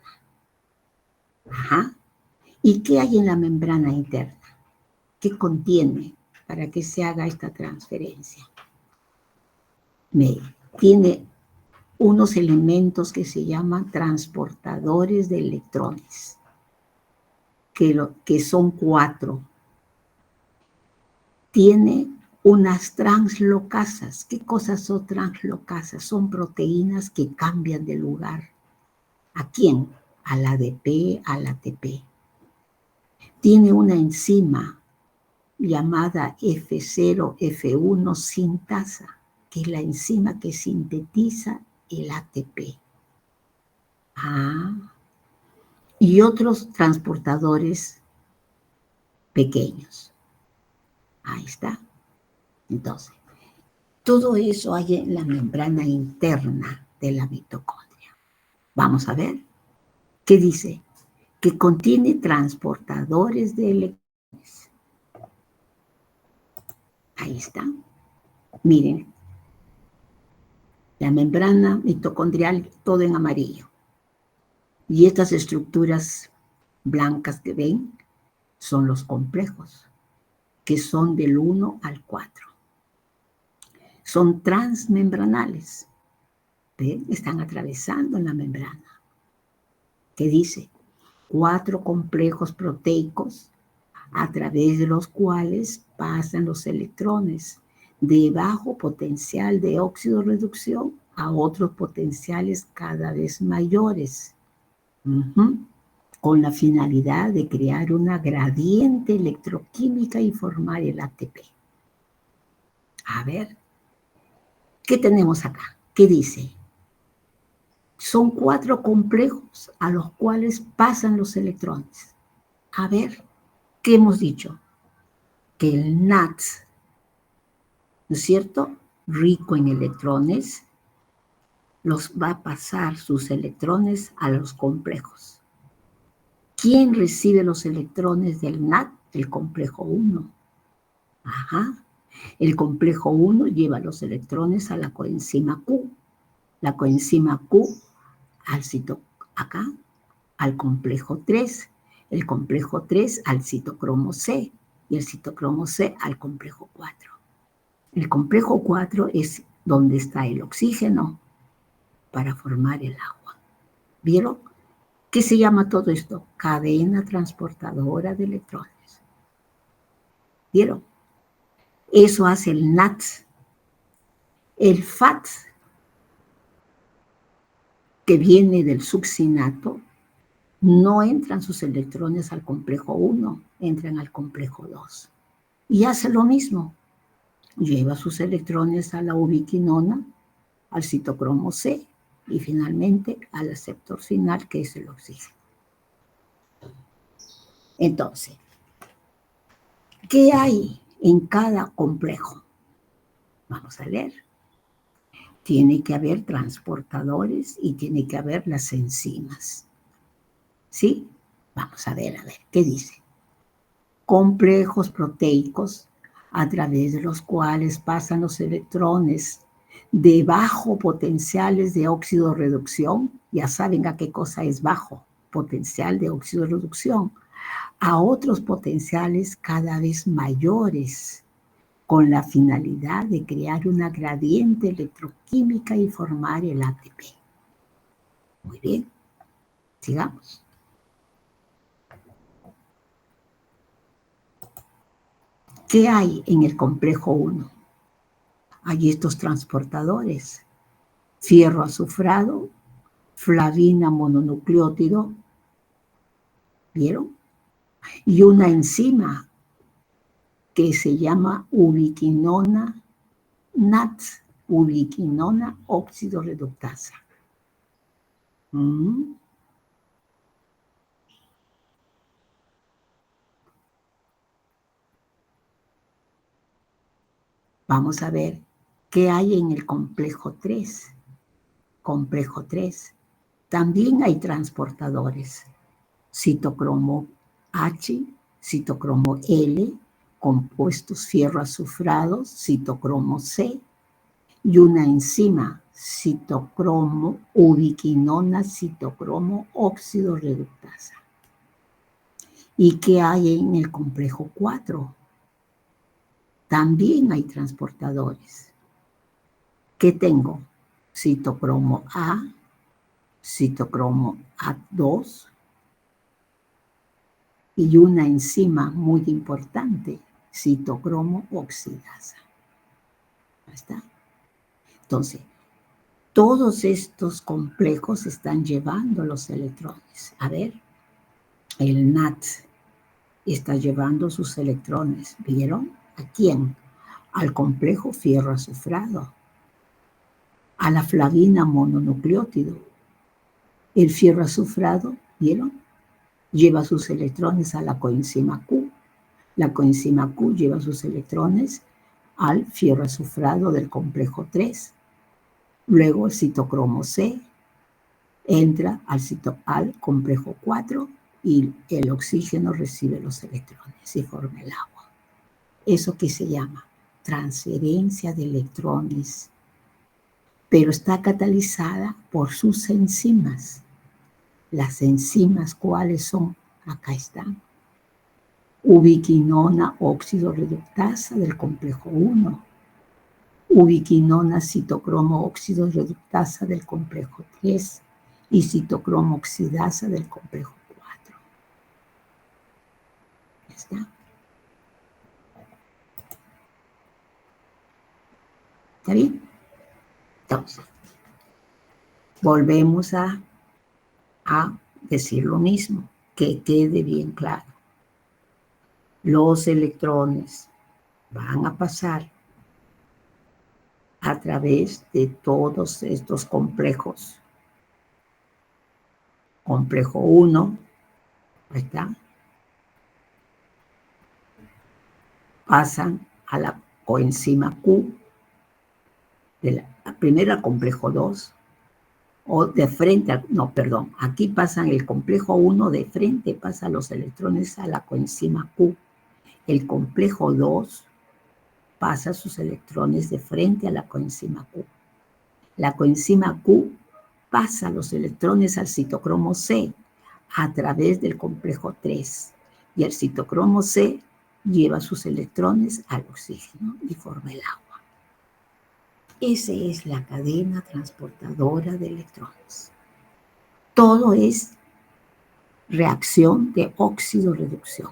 Ajá. ¿Y qué hay en la membrana interna? ¿Qué contiene para que se haga esta transferencia? Tiene unos elementos que se llaman transportadores de electrones, que son 4. Tiene unas translocasas. ¿Qué cosas son translocasas? Son proteínas que cambian de lugar. ¿A quién? Al ADP, al ATP. Tiene una enzima llamada F0, F1 sintasa, que es la enzima que sintetiza el ATP. Y otros transportadores pequeños. Ahí está. Entonces, todo eso hay en la membrana interna de la mitocondria. Vamos a ver. ¿Qué dice? Que contiene transportadores de electrones. Ahí está. Miren. La membrana mitocondrial, todo en amarillo. Y estas estructuras blancas que ven son los complejos, que son del 1 al 4. Son transmembranales. ¿Ven? Están atravesando la membrana. ¿Qué dice? 4 complejos proteicos a través de los cuales pasan los electrones de bajo potencial de óxido-reducción a otros potenciales cada vez mayores, con la finalidad de crear una gradiente electroquímica y formar el ATP. A ver, ¿qué tenemos acá? ¿Qué dice? Son 4 complejos a los cuales pasan los electrones. A ver, ¿qué hemos dicho? Que el NAD, ¿no es cierto?, rico en electrones, los va a pasar sus electrones a los complejos. ¿Quién recibe los electrones del NAD? El complejo 1. Ajá. El complejo 1 lleva los electrones a la coenzima Q. La coenzima Q al complejo 3. El complejo 3 al citocromo C. Y el citocromo C al complejo 4. El complejo 4 es donde está el oxígeno para formar el agua. ¿Vieron? ¿Qué se llama todo esto? Cadena transportadora de electrones. ¿Vieron? Eso hace el NAD. El FAT, que viene del succinato, no entran sus electrones al complejo 1, entran al complejo 2. Y hace lo mismo. Lleva sus electrones a la ubiquinona, al citocromo C y finalmente al aceptor final, que es el oxígeno. Entonces, ¿qué hay en cada complejo? Vamos a leer. Tiene que haber transportadores y tiene que haber las enzimas. ¿Sí? Vamos a ver, ¿qué dice? Complejos proteicos a través de los cuales pasan los electrones de bajo potenciales de óxido-reducción, ya saben a qué cosa es bajo potencial de óxido-reducción, a otros potenciales cada vez mayores, con la finalidad de crear una gradiente electroquímica y formar el ATP. Muy bien, sigamos. ¿Qué hay en el complejo 1? Hay estos transportadores: fierro azufrado, flavina mononucleótido, ¿vieron? Y una enzima que se llama ubiquinona NAT, ubiquinona óxido reductasa. Vamos a ver qué hay en el complejo 3. Complejo 3. También hay transportadores. Citocromo H, citocromo L, compuestos fierro azufrados, citocromo C, y una enzima, citocromo ubiquinona, citocromo óxido reductasa. ¿Y qué hay en el complejo 4? También hay transportadores. ¿Qué tengo? Citocromo A, citocromo A2 y una enzima muy importante, citocromo oxidasa. ¿Ahí está? Entonces, todos estos complejos están llevando los electrones. A ver, el NAT está llevando sus electrones. ¿Vieron? ¿A quién? Al complejo fierro azufrado, a la flavina mononucleótido. El fierro azufrado, ¿vieron? Lleva sus electrones a la coenzima Q. La coenzima Q lleva sus electrones al fierro azufrado del complejo 3. Luego el citocromo C entra al complejo 4 y el oxígeno recibe los electrones y forma el agua. Eso que se llama transferencia de electrones, pero está catalizada por sus enzimas. Las enzimas, ¿cuáles son? Acá están. Ubiquinona óxido reductasa del complejo 1. Ubiquinona citocromo óxido reductasa del complejo 3 y citocromo oxidasa del complejo 4. ¿Ya está? ¿Está bien? Entonces, volvemos a decir lo mismo, que quede bien claro. Los electrones van a pasar a través de todos estos complejos. Complejo 1, ahí está, pasan a la coenzima Q, de la primera complejo 2, o de frente, aquí pasan el complejo 1, de frente pasan los electrones a la coenzima Q. El complejo 2 pasa sus electrones de frente a la coenzima Q. La coenzima Q pasa los electrones al citocromo C a través del complejo 3 y el citocromo C lleva sus electrones al oxígeno y forma el agua. Esa es la cadena transportadora de electrones. Todo es reacción de óxido-reducción.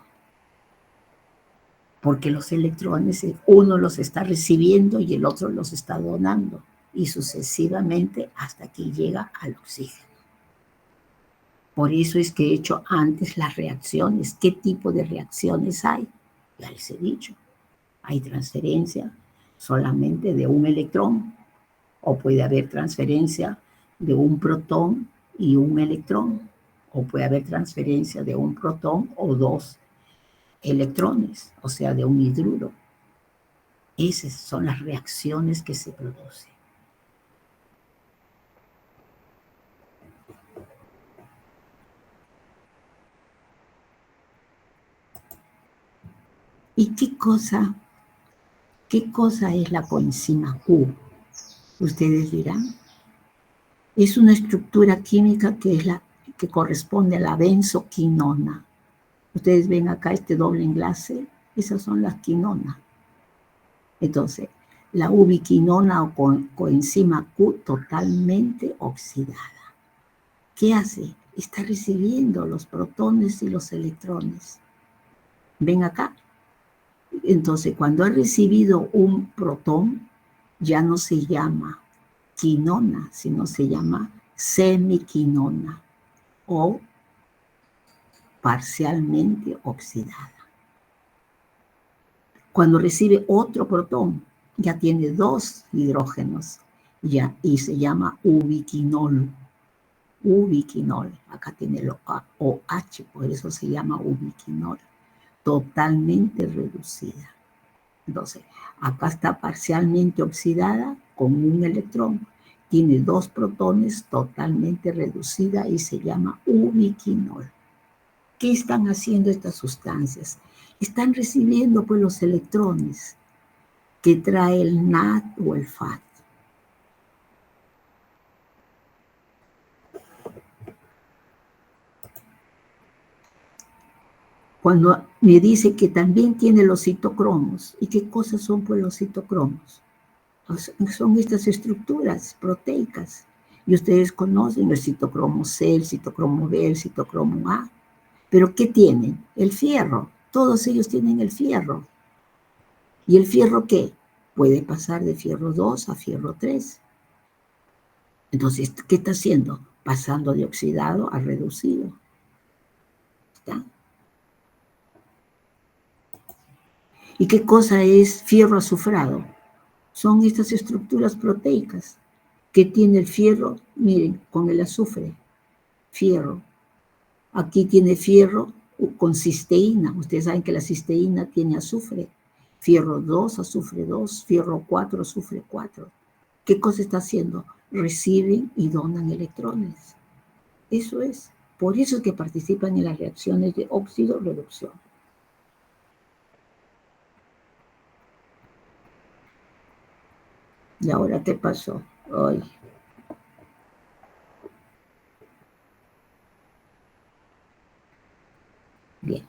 Porque los electrones, uno los está recibiendo y el otro los está donando, y sucesivamente hasta que llega al oxígeno. Por eso es que he hecho antes las reacciones. ¿Qué tipo de reacciones hay? Ya les he dicho. Hay transferencia solamente de un electrón, o puede haber transferencia de un protón y un electrón, o puede haber transferencia de un protón o dos electrones, o sea, de un hidruro. Esas son las reacciones que se producen. ¿Y qué cosa es la coenzima Q? Ustedes dirán, es una estructura química que corresponde a la benzoquinona. Ustedes ven acá este doble enlace, esas son las quinonas. Entonces, la ubiquinona o coenzima Q totalmente oxidada. ¿Qué hace? Está recibiendo los protones y los electrones. ¿Ven acá? Entonces, cuando ha recibido un protón, ya no se llama quinona, sino se llama semiquinona o parcialmente oxidada. Cuando recibe otro protón, ya tiene 2 hidrógenos ya, y se llama ubiquinol. Ubiquinol, acá tiene el OH, por eso se llama ubiquinol, totalmente reducida. Entonces, acá está parcialmente oxidada con un electrón, tiene 2 protones, totalmente reducida y se llama ubiquinol. ¿Qué están haciendo estas sustancias? Están recibiendo pues los electrones que trae el NAD o el FAD. Cuando me dice que también tiene los citocromos, ¿y qué cosas son pues los citocromos? Son estas estructuras proteicas. Y ustedes conocen el citocromo C, el citocromo B, el citocromo A. ¿Pero qué tienen? El fierro. Todos ellos tienen el fierro. ¿Y el fierro qué? Puede pasar de fierro 2 a fierro 3. Entonces, ¿qué está haciendo? Pasando de oxidado a reducido. ¿Está? ¿Y qué cosa es fierro azufrado? Son estas estructuras proteicas que tiene el fierro, miren, con el azufre, fierro. Aquí tiene fierro con cisteína. Ustedes saben que la cisteína tiene azufre. Fierro 2, azufre 2, fierro 4, azufre 4. ¿Qué cosa está haciendo? Reciben y donan electrones. Eso es. Por eso es que participan en las reacciones de óxido-reducción. ¿Y ahora qué pasó? Ay. Bien.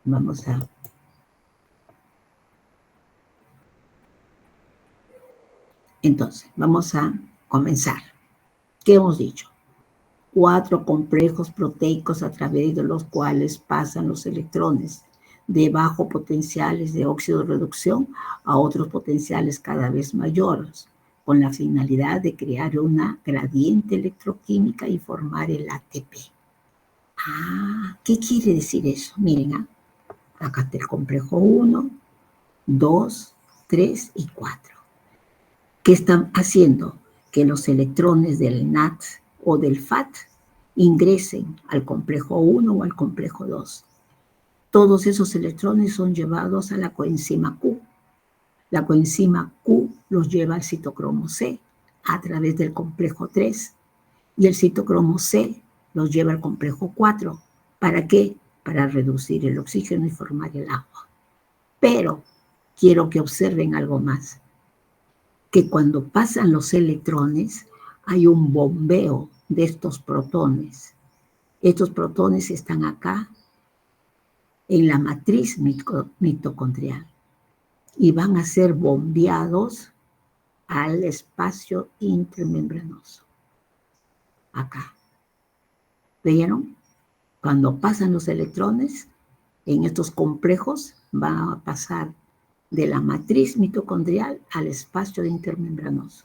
Vamos a... Entonces, vamos a comenzar. ¿Qué hemos dicho? 4 complejos proteicos a través de los cuales pasan los electrones de bajo potenciales de óxido-reducción a otros potenciales cada vez mayores, con la finalidad de crear una gradiente electroquímica y formar el ATP. Ah, ¿qué quiere decir eso? Miren, acá está el complejo 1, 2, 3 y 4. ¿Qué están haciendo? Que los electrones del NAD o del FAD ingresen al complejo 1 o al complejo 2. Todos esos electrones son llevados a la coenzima Q. La coenzima Q los lleva al citocromo C a través del complejo 3 y el citocromo C los lleva al complejo 4. ¿Para qué? Para reducir el oxígeno y formar el agua. Pero quiero que observen algo más, que cuando pasan los electrones hay un bombeo de estos protones. Estos protones están acá en la matriz mitocondrial y van a ser bombeados al espacio intermembranoso. Acá. ¿Vieron? Cuando pasan los electrones en estos complejos van a pasar de la matriz mitocondrial al espacio intermembranoso.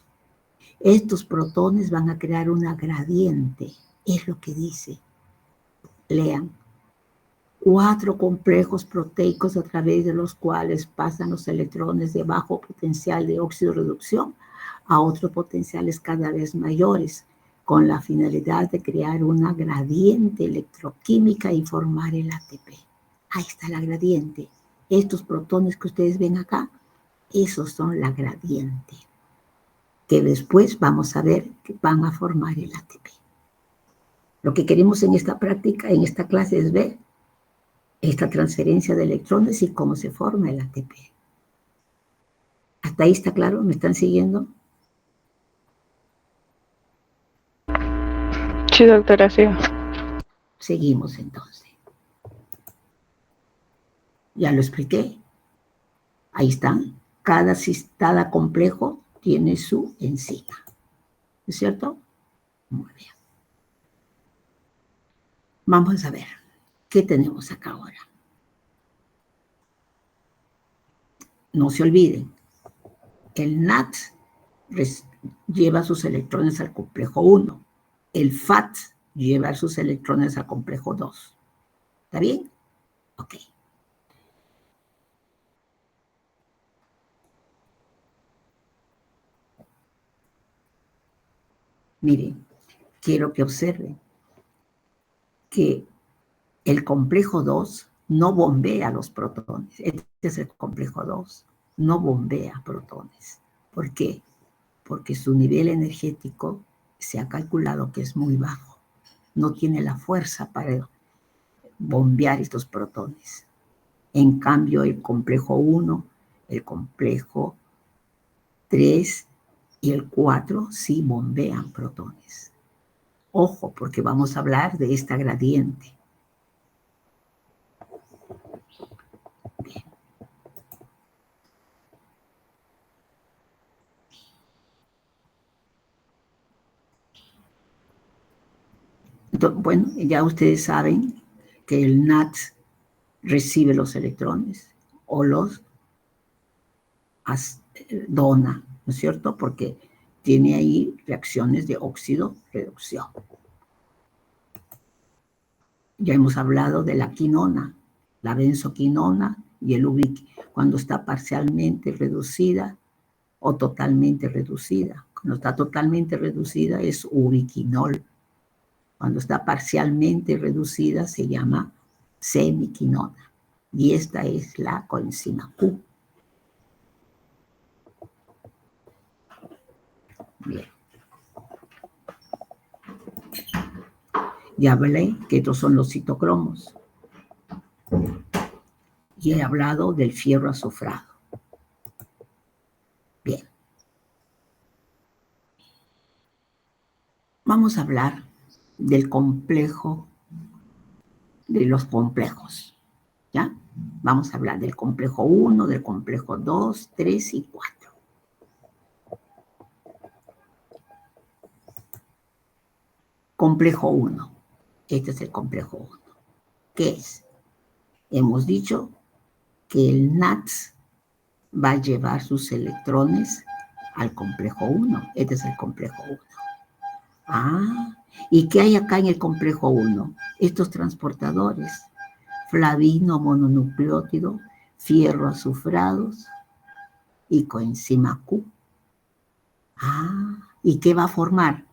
Estos protones van a crear una gradiente, es lo que dice. Lean. 4 complejos proteicos a través de los cuales pasan los electrones de bajo potencial de óxido-reducción a otros potenciales cada vez mayores, con la finalidad de crear una gradiente electroquímica y formar el ATP. Ahí está la gradiente. Estos protones que ustedes ven acá, esos son la gradiente, que después vamos a ver que van a formar el ATP. Lo que queremos en esta práctica, en esta clase, es ver esta transferencia de electrones y cómo se forma el ATP. ¿Hasta ahí está claro? ¿Me están siguiendo? Sí, doctora, sí. Seguimos entonces. Ya lo expliqué. Ahí están. Cada complejo tiene su enzima. ¿Es cierto? Muy bien. Vamos a ver, ¿qué tenemos acá ahora? No se olviden, el NAT lleva sus electrones al complejo 1. El FAT lleva sus electrones al complejo 2. ¿Está bien? Ok. Miren, quiero que observen que el complejo 2 no bombea los protones. Este es el complejo 2. No bombea protones. ¿Por qué? Porque su nivel energético se ha calculado que es muy bajo. No tiene la fuerza para bombear estos protones. En cambio, el complejo 1, el complejo 3 y el 4 sí bombean protones. Ojo, porque vamos a hablar de esta gradiente. Bien. Entonces, bueno, ya ustedes saben que el NAT recibe los electrones o los dona, ¿no es cierto? Porque tiene ahí reacciones de óxido-reducción. Ya hemos hablado de la quinona, la benzoquinona y el cuando está parcialmente reducida o totalmente reducida. Cuando está totalmente reducida es ubiquinol. Cuando está parcialmente reducida se llama semiquinona. Y esta es la coenzima Q. Bien. Ya hablé que estos son los citocromos. Y he hablado del fierro azufrado. Bien. Vamos a hablar del complejo, de los complejos. ¿Ya? Vamos a hablar del complejo 1, del complejo 2, 3 y 4. Complejo 1. Este es el complejo 1. ¿Qué es? Hemos dicho que el NAT va a llevar sus electrones al complejo 1. Este es el complejo 1. Ah, ¿y qué hay acá en el complejo 1? Estos transportadores, flavino mononucleótido, fierro azufrados y coenzima Q. Ah, ¿y qué va a formar?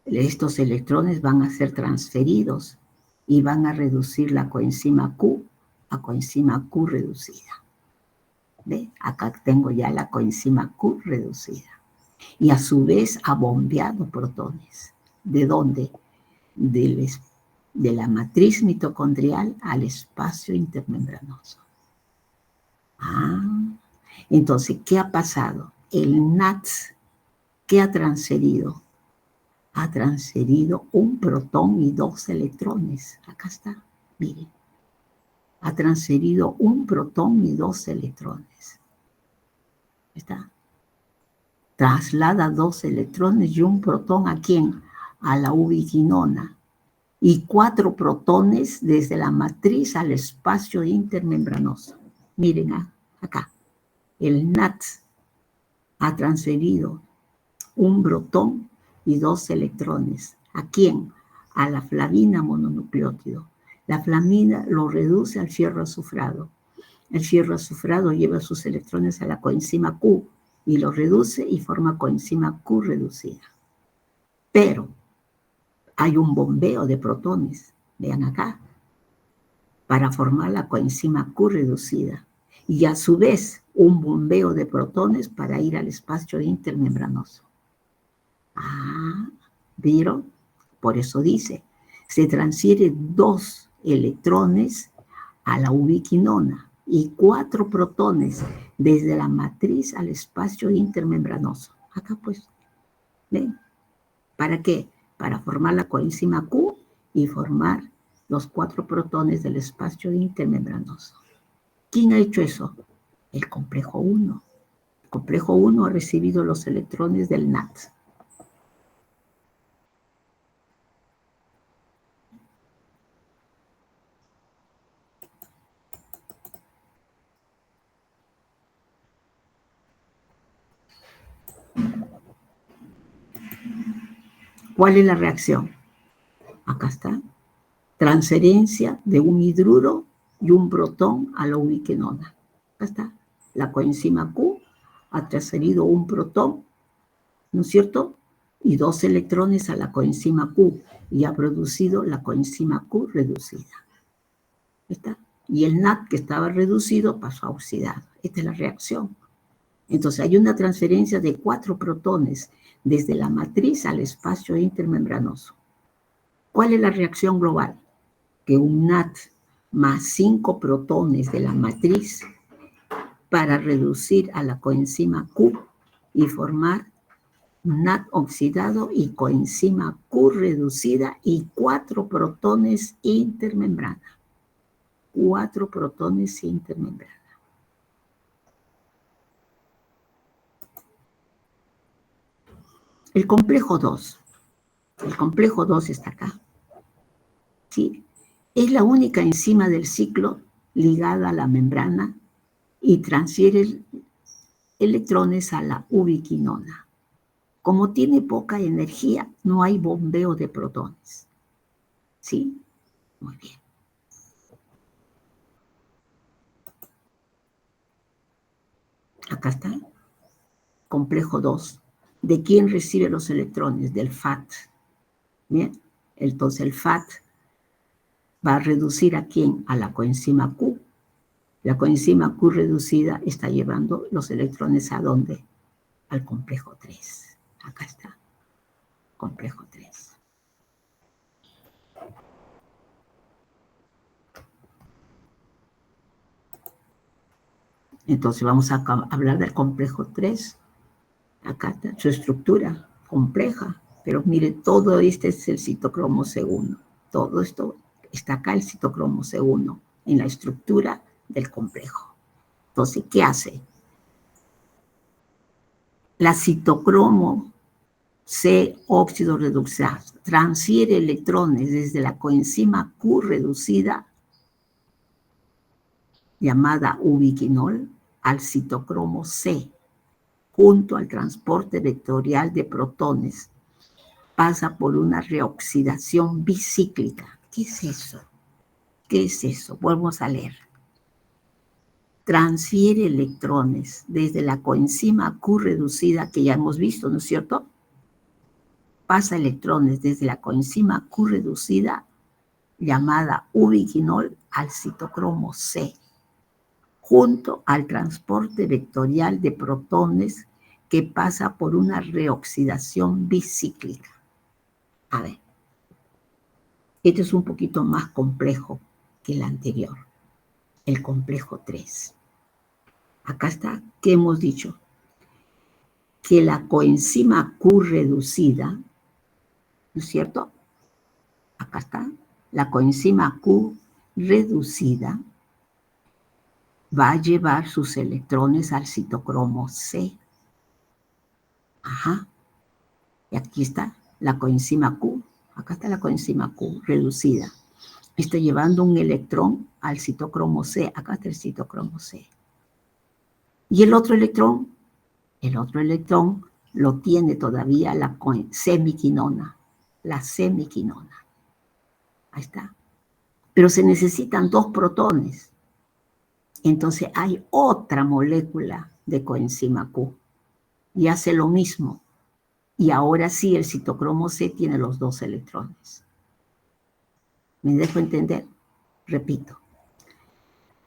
Estos electrones van a ser transferidos y van a reducir la coenzima Q a coenzima Q reducida. ¿Ve? Acá tengo ya la coenzima Q reducida. Y a su vez ha bombeado protones. ¿De dónde? De la matriz mitocondrial al espacio intermembranoso. Ah, entonces, ¿qué ha pasado? El NATS, ¿qué ha transferido? Ha transferido un protón y 2 electrones. Acá está, miren. Ha transferido un protón y 2 electrones. ¿Está? Traslada 2 electrones y un protón ¿a quién? A la ubiquinona. Y 4 protones desde la matriz al espacio intermembranoso. Miren acá. El NAT ha transferido un protón y 2 electrones. ¿A quién? A la flavina mononucleótido. La flavina lo reduce al fierro azufrado. El fierro azufrado lleva sus electrones a la coenzima Q y lo reduce y forma coenzima Q reducida. Pero hay un bombeo de protones, vean acá, para formar la coenzima Q reducida. Y a su vez, un bombeo de protones para ir al espacio intermembranoso. Ah, ¿vieron? Por eso dice, se transfieren 2 electrones a la ubiquinona y 4 protones desde la matriz al espacio intermembranoso. Acá pues, ¿ven? ¿Para qué? Para formar la coenzima Q y formar los 4 protones del espacio intermembranoso. ¿Quién ha hecho eso? El complejo 1. El complejo 1 ha recibido los electrones del NAT. ¿Cuál es la reacción? Acá está. Transferencia de un hidruro y un protón a la ubiquinona. Acá está. La coenzima Q ha transferido un protón, ¿no es cierto? Y 2 electrones a la coenzima Q y ha producido la coenzima Q reducida. ¿Está? Y el NAT que estaba reducido pasó a oxidado. Esta es la reacción. Entonces hay una transferencia de 4 protones desde la matriz al espacio intermembranoso. ¿Cuál es la reacción global? Que un NAT más 5 protones de la matriz para reducir a la coenzima Q y formar NAT oxidado y coenzima Q reducida y 4 protones intermembrana. 4 protones intermembrana. El complejo 2. El complejo 2 está acá. ¿Sí? Es la única enzima del ciclo ligada a la membrana y transfiere electrones a la ubiquinona. Como tiene poca energía, no hay bombeo de protones. ¿Sí? Muy bien. Acá está. Complejo 2. ¿De quién recibe los electrones? Del FAT. Bien. Entonces el FAT va a reducir ¿a quién? A la coenzima Q. La coenzima Q reducida está llevando los electrones ¿a dónde? Al complejo 3. Acá está. Complejo 3. Entonces vamos a hablar del complejo 3. Acá está su estructura compleja. Pero mire, todo este es el citocromo C1. Todo esto está acá, el citocromo C1, en la estructura del complejo. Entonces, ¿qué hace? La citocromo C óxido reductasa transfiere electrones desde la coenzima Q reducida, llamada ubiquinol, al citocromo C, junto al transporte vectorial de protones. Pasa por una reoxidación bicíclica. ¿Qué es eso? ¿Qué es eso? Volvemos a leer. Transfiere electrones desde la coenzima Q reducida, que ya hemos visto, ¿no es cierto? Pasa electrones desde la coenzima Q reducida, llamada ubiquinol, al citocromo C, junto al transporte vectorial de protones que pasa por una reoxidación bicíclica. A ver, este es un poquito más complejo que el anterior, el complejo 3. Acá está, ¿qué hemos dicho? Que la coenzima Q reducida, ¿no es cierto? Acá está, la coenzima Q reducida va a llevar sus electrones al citocromo C. Ajá. Y aquí está la coenzima Q. Acá está la coenzima Q reducida. Está llevando un electrón al citocromo C. Acá está el citocromo C. ¿Y el otro electrón? El otro electrón lo tiene todavía la semiquinona. La semiquinona. Ahí está. Pero se necesitan 2 protones. Entonces hay otra molécula de coenzima Q y hace lo mismo. Y ahora sí el citocromo C tiene los 2 electrones. ¿Me dejo entender? Repito.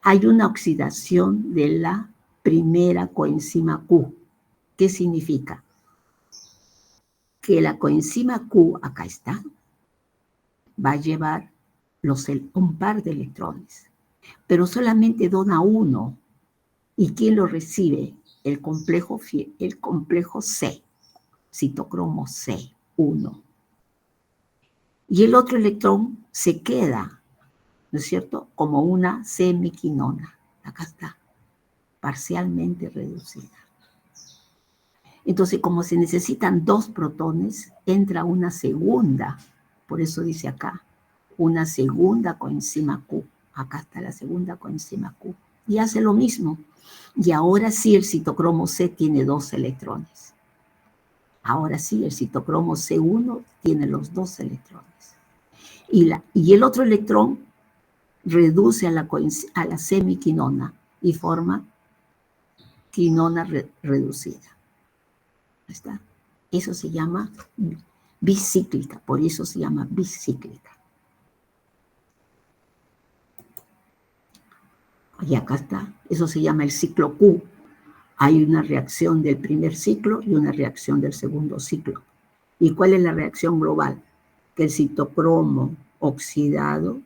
Hay una oxidación de la primera coenzima Q. ¿Qué significa? Que la coenzima Q, acá está, va a llevar un par de electrones, pero solamente dona 1. ¿Y quién lo recibe? El complejo C, citocromo C, 1. Y el otro electrón se queda, ¿no es cierto?, como una semiquinona. Acá está. parcialmente reducida. Entonces, como se necesitan 2 protones, entra una segunda, por eso dice acá, una segunda coenzima Q. Acá está la segunda coenzima Q. Y hace lo mismo. Y ahora sí el citocromo C tiene 2 electrones. Ahora sí el citocromo C1 tiene los 2 electrones. Y el otro electrón reduce a la semiquinona y forma quinona reducida. Ahí está. Eso se llama bicíclica, por eso se llama bicíclica. Y acá está, eso se llama el ciclo Q. Hay una reacción del primer ciclo y una reacción del segundo ciclo. ¿Y cuál es la reacción global? Que el citocromo oxidado,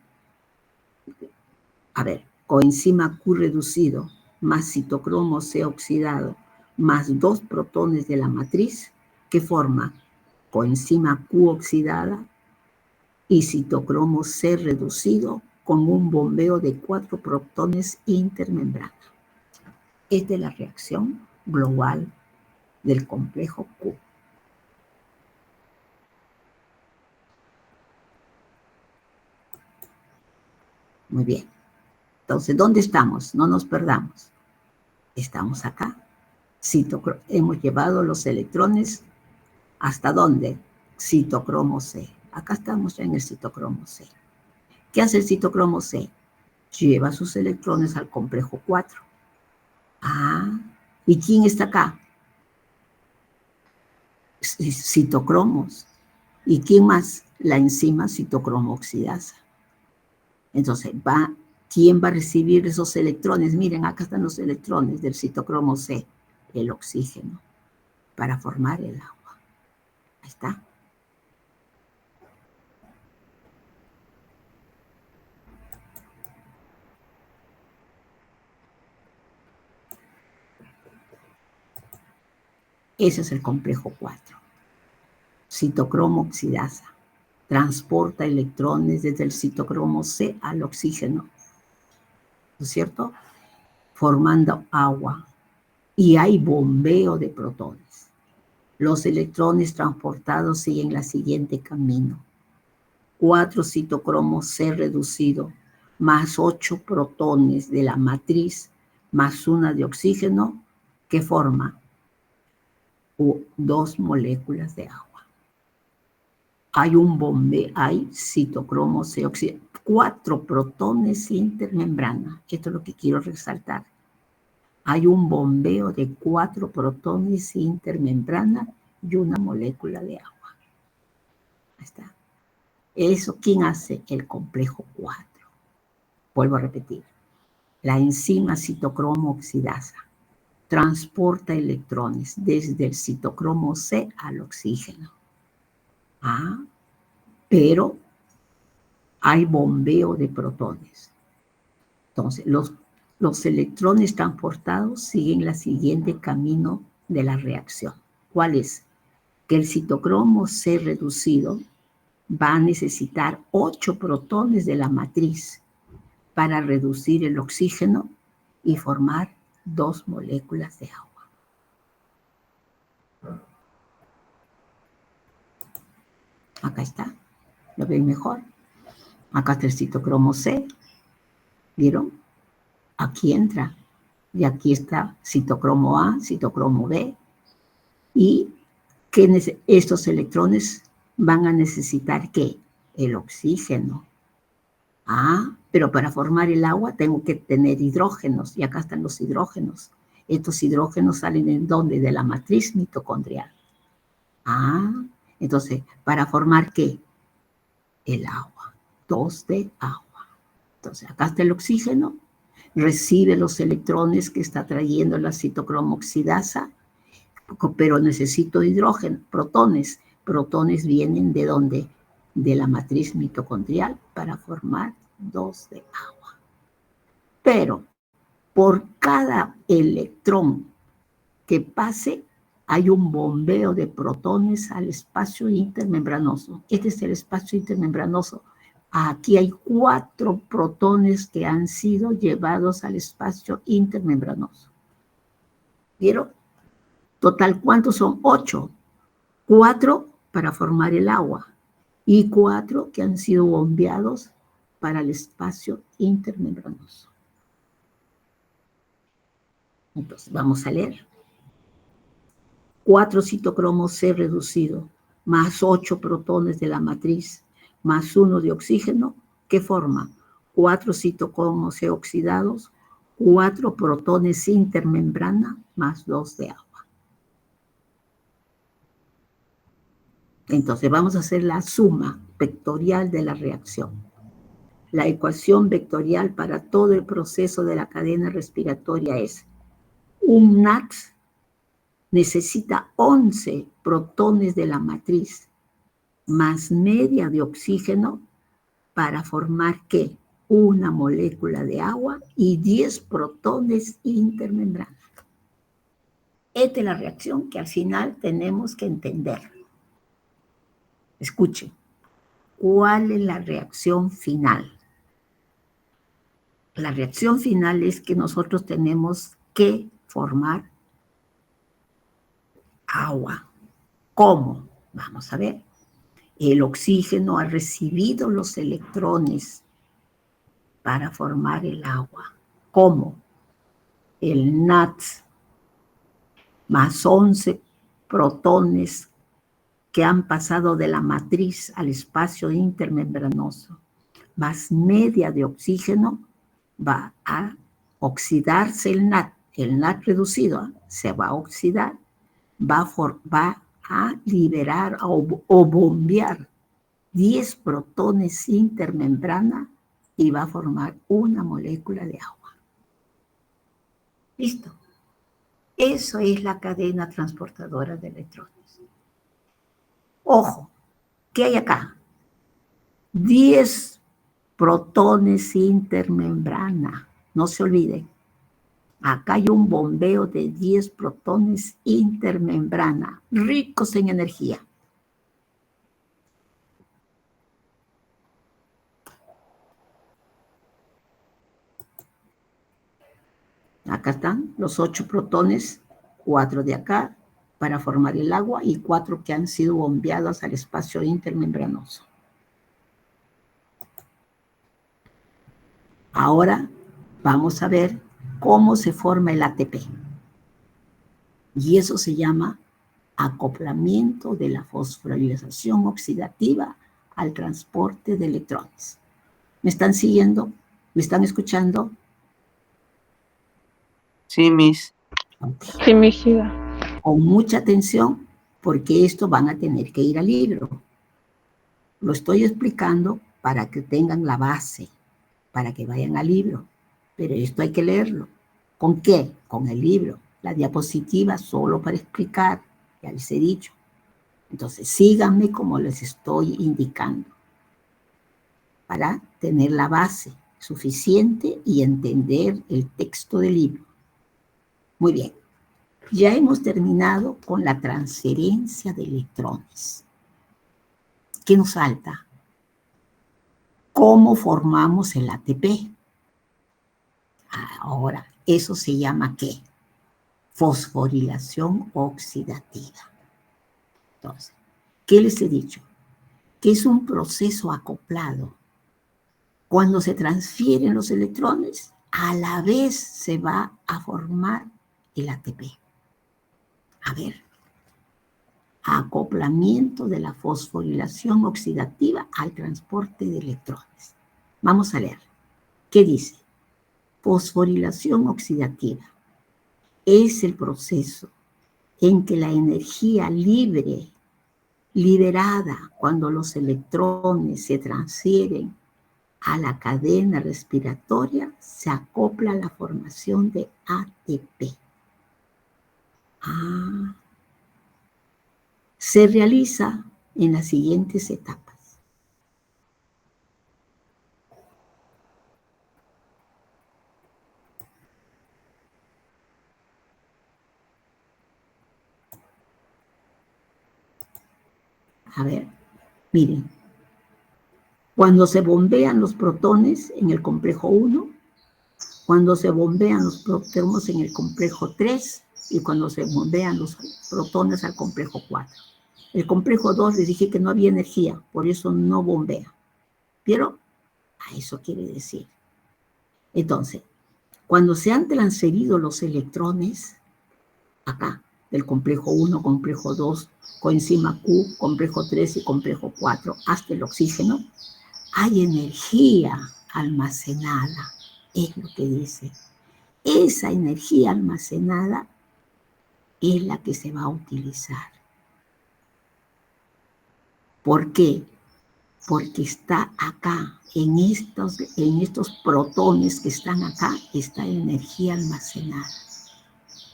coenzima Q reducido más citocromo C oxidado más 2 protones de la matriz, que forma coenzima Q oxidada y citocromo C reducido con un bombeo de 4 protones intermembrana. Esta es la reacción global del complejo Q. Muy bien. Entonces, ¿dónde estamos? No nos perdamos. Estamos acá. Hemos llevado los electrones ¿hasta dónde? Citocromo C. Acá estamos en el citocromo C. ¿Qué hace el citocromo C? Lleva sus electrones al complejo 4. ¿Y quién está acá? Citocromos. ¿Y quién más? La enzima citocromo oxidasa. Entonces, ¿quién va a recibir esos electrones? Miren, acá están los electrones del citocromo C, el oxígeno, para formar el agua. Ahí está. Ese es el complejo 4. Citocromo oxidasa. Transporta electrones desde el citocromo C al oxígeno, ¿no es cierto? Formando agua. Y hay bombeo de protones. Los electrones transportados siguen el siguiente camino. 4 citocromos C reducido, más 8 protones de la matriz, más 1 de oxígeno, que forma 2 moléculas de agua. Hay un bombeo, hay citocromo C oxidado, 4 protones intermembrana. Esto es lo que quiero resaltar. Hay un bombeo de 4 protones intermembrana y una molécula de agua. Ahí está. Eso, ¿quién hace? El complejo 4. Vuelvo a repetir. La enzima citocromo oxidasa transporta electrones desde el citocromo C al oxígeno. Pero hay bombeo de protones. Entonces, los electrones transportados siguen el siguiente camino de la reacción. ¿Cuál es? Que el citocromo C reducido va a necesitar 8 protones de la matriz para reducir el oxígeno y formar 2 moléculas de agua. Acá está. ¿Lo ven mejor? Acá está el citocromo C. ¿Vieron? Aquí entra. Y aquí está citocromo A, citocromo B. Y estos electrones van a necesitar ¿qué? El oxígeno. Pero para formar el agua tengo que tener hidrógenos. Y acá están los hidrógenos. Estos hidrógenos salen ¿en dónde? De la matriz mitocondrial. Entonces, ¿para formar qué? El agua. 2 de agua. Entonces, acá está el oxígeno. Recibe los electrones que está trayendo la citocromo oxidasa, pero necesito hidrógeno, protones. Protones vienen ¿de dónde? De la matriz mitocondrial para formar 2 de agua. Pero por cada electrón que pase, hay un bombeo de protones al espacio intermembranoso. Este es el espacio intermembranoso. Aquí hay 4 protones que han sido llevados al espacio intermembranoso. ¿Vieron? Total, ¿cuántos son? 8. 4 para formar el agua y 4 que han sido bombeados para el espacio intermembranoso. Entonces, vamos a leer. 4 citocromo C reducido, más 8 protones de la matriz, más 1 de oxígeno, ¿qué forma? 4 citocromo C oxidados, 4 protones intermembrana, más 2 de agua. Entonces, vamos a hacer la suma vectorial de la reacción. La ecuación vectorial para todo el proceso de la cadena respiratoria es un NAT necesita 11 protones de la matriz más media de oxígeno para formar, ¿qué? Una molécula de agua y 10 protones intermembrana. Esta es la reacción que al final tenemos que entender. Escuchen, ¿cuál es la reacción final? La reacción final es que nosotros tenemos que formar agua. ¿Cómo? Vamos a ver. El oxígeno ha recibido los electrones para formar el agua. ¿Cómo? El NAT más 11 protones que han pasado de la matriz al espacio intermembranoso, más media de oxígeno, va a oxidarse el NAT reducido, se va a oxidar, va a liberar o bombear 10 protones intermembrana y va a formar una molécula de agua. ¿Listo? Eso es la cadena transportadora de electrones. Ojo, ¿qué hay acá? 10 protones intermembrana. No se olviden. Acá hay un bombeo de 10 protones intermembrana, ricos en energía. Acá están los 8 protones, 4 de acá para formar el agua y 4 que han sido bombeados al espacio intermembranoso. Ahora vamos a ver cómo se forma el ATP. Y eso se llama acoplamiento de la fosforilización oxidativa al transporte de electrones. ¿Me están siguiendo? ¿Me están escuchando? Sí, Miss. Sí, mi hija. Con mucha atención, porque esto van a tener que ir al libro. Lo estoy explicando para que tengan la base, para que vayan al libro. Pero esto hay que leerlo. ¿Con qué? Con el libro. La diapositiva solo para explicar, ya les he dicho. Entonces, síganme como les estoy indicando, para tener la base suficiente y entender el texto del libro. Muy bien. Ya hemos terminado con la transferencia de electrones. ¿Qué nos falta? ¿Cómo formamos el ATP? Ahora, eso se llama ¿qué? Fosforilación oxidativa. Entonces, ¿qué les he dicho? Que es un proceso acoplado. Cuando se transfieren los electrones, a la vez se va a formar el ATP. A ver, acoplamiento de la fosforilación oxidativa al transporte de electrones. Vamos a leer. ¿Qué dice? Fosforilación oxidativa es el proceso en que la energía liberada cuando los electrones se transfieren a la cadena respiratoria, se acopla a la formación de ATP. Se realiza en las siguientes etapas. A ver, miren. Cuando se bombean los protones en el complejo 1, cuando se bombean los protones en el complejo 3, y cuando se bombean los protones al complejo 4. El complejo 2 les dije que no había energía, por eso no bombea. ¿Vieron? A eso quiere decir. Entonces, cuando se han transferido los electrones, acá, del complejo 1, complejo 2, coenzima Q, complejo 3 y complejo 4, hasta el oxígeno, hay energía almacenada, es lo que dice. Esa energía almacenada es la que se va a utilizar. ¿Por qué? Porque está acá, en estos protones que están acá, está energía almacenada.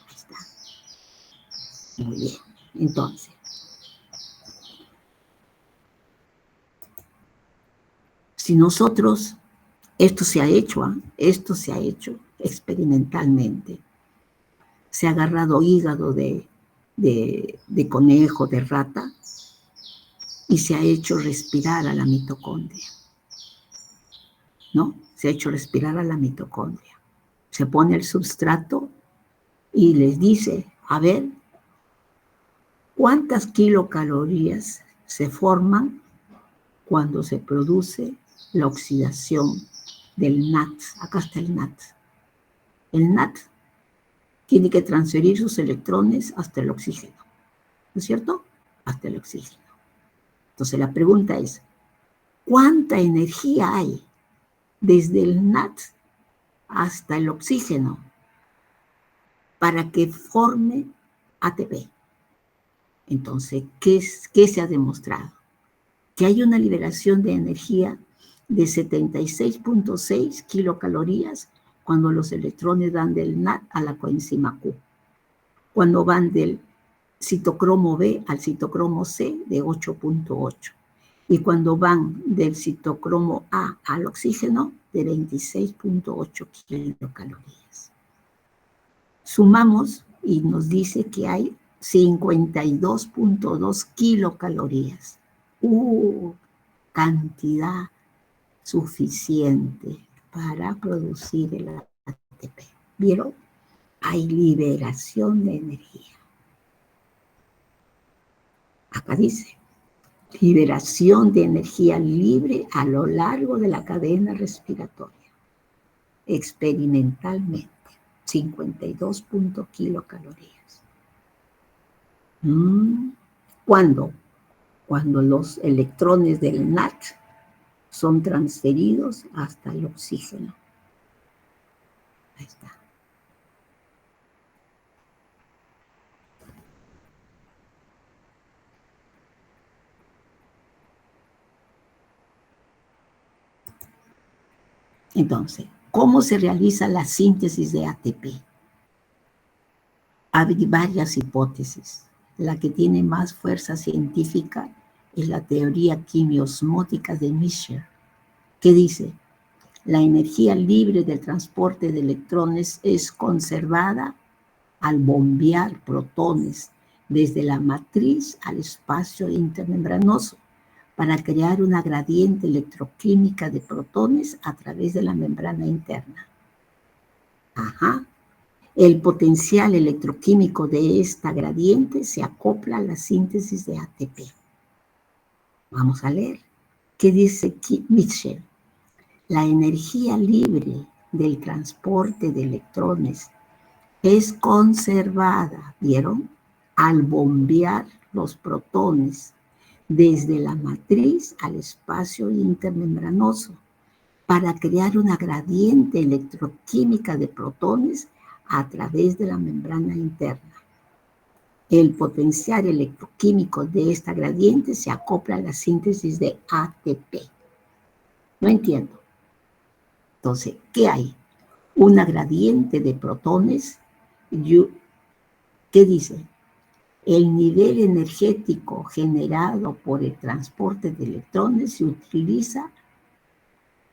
Ahí está. Muy bien. Entonces, si nosotros, esto se ha hecho experimentalmente. Se ha agarrado hígado de conejo, de rata, y se ha hecho respirar a la mitocondria. ¿No? Se ha hecho respirar a la mitocondria. Se pone el substrato y les dice, a ver, ¿cuántas kilocalorías se forman cuando se produce la oxidación del NAT? Acá está el NAT. El NAT tiene que transferir sus electrones hasta el oxígeno. ¿No es cierto? Hasta el oxígeno. Entonces la pregunta es, ¿cuánta energía hay desde el NAT hasta el oxígeno para que forme ATP? Entonces, ¿qué se ha demostrado? Que hay una liberación de energía de 76.6 kilocalorías cuando los electrones van del NAT a la coenzima Q. Cuando van del citocromo B al citocromo C, de 8.8. Y cuando van del citocromo A al oxígeno, de 26.8 kilocalorías. Sumamos y nos dice que hay 52.2 kilocalorías. Cantidad suficiente para producir el ATP. ¿Vieron? Hay liberación de energía. Acá dice, liberación de energía libre a lo largo de la cadena respiratoria. Experimentalmente, 52 kilocalorías. ¿Cuándo? Cuando los electrones del NAT son transferidos hasta el oxígeno. Ahí está. Entonces, ¿cómo se realiza la síntesis de ATP? Hay varias hipótesis. La que tiene más fuerza científica es la teoría quimiosmótica de Michell, que dice, la energía libre del transporte de electrones es conservada al bombear protones desde la matriz al espacio intermembranoso para crear una gradiente electroquímica de protones a través de la membrana interna. Ajá. El potencial electroquímico de esta gradiente se acopla a la síntesis de ATP. Vamos a leer. ¿Qué dice Michell? La energía libre del transporte de electrones es conservada, ¿vieron? Al bombear los protones desde la matriz al espacio intermembranoso para crear una gradiente electroquímica de protones a través de la membrana interna. El potencial electroquímico de esta gradiente se acopla a la síntesis de ATP. No entiendo. Entonces, ¿qué hay? Una gradiente de protones. ¿Qué dice? El nivel energético generado por el transporte de electrones se utiliza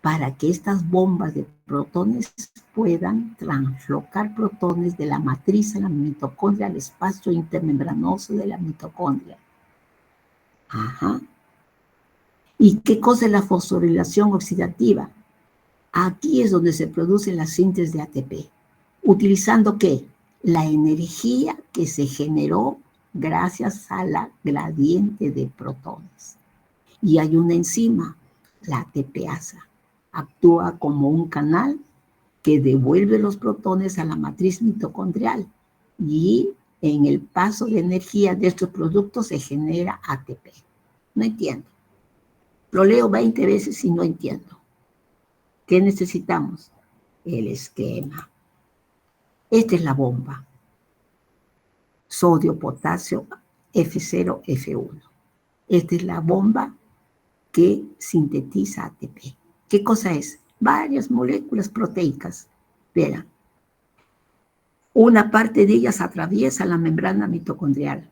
para que estas bombas de protones puedan translocar protones de la matriz a la mitocondria al espacio intermembranoso de la mitocondria. Ajá. ¿Y qué cosa es la fosforilación oxidativa? Aquí es donde se produce la síntesis de ATP. ¿Utilizando qué? la energía que se generó gracias a la gradiente de protones. Y hay una enzima, la ATPasa, actúa como un canal que devuelve los protones a la matriz mitocondrial y en el paso de energía de estos productos se genera ATP. No entiendo. Lo leo 20 veces y no entiendo. ¿Qué necesitamos? El esquema. Esta es la bomba. Sodio, potasio, F0, F1. Esta es la bomba que sintetiza ATP. ¿Qué cosa es? Varias moléculas proteicas. Vean. Una parte de ellas atraviesa la membrana mitocondrial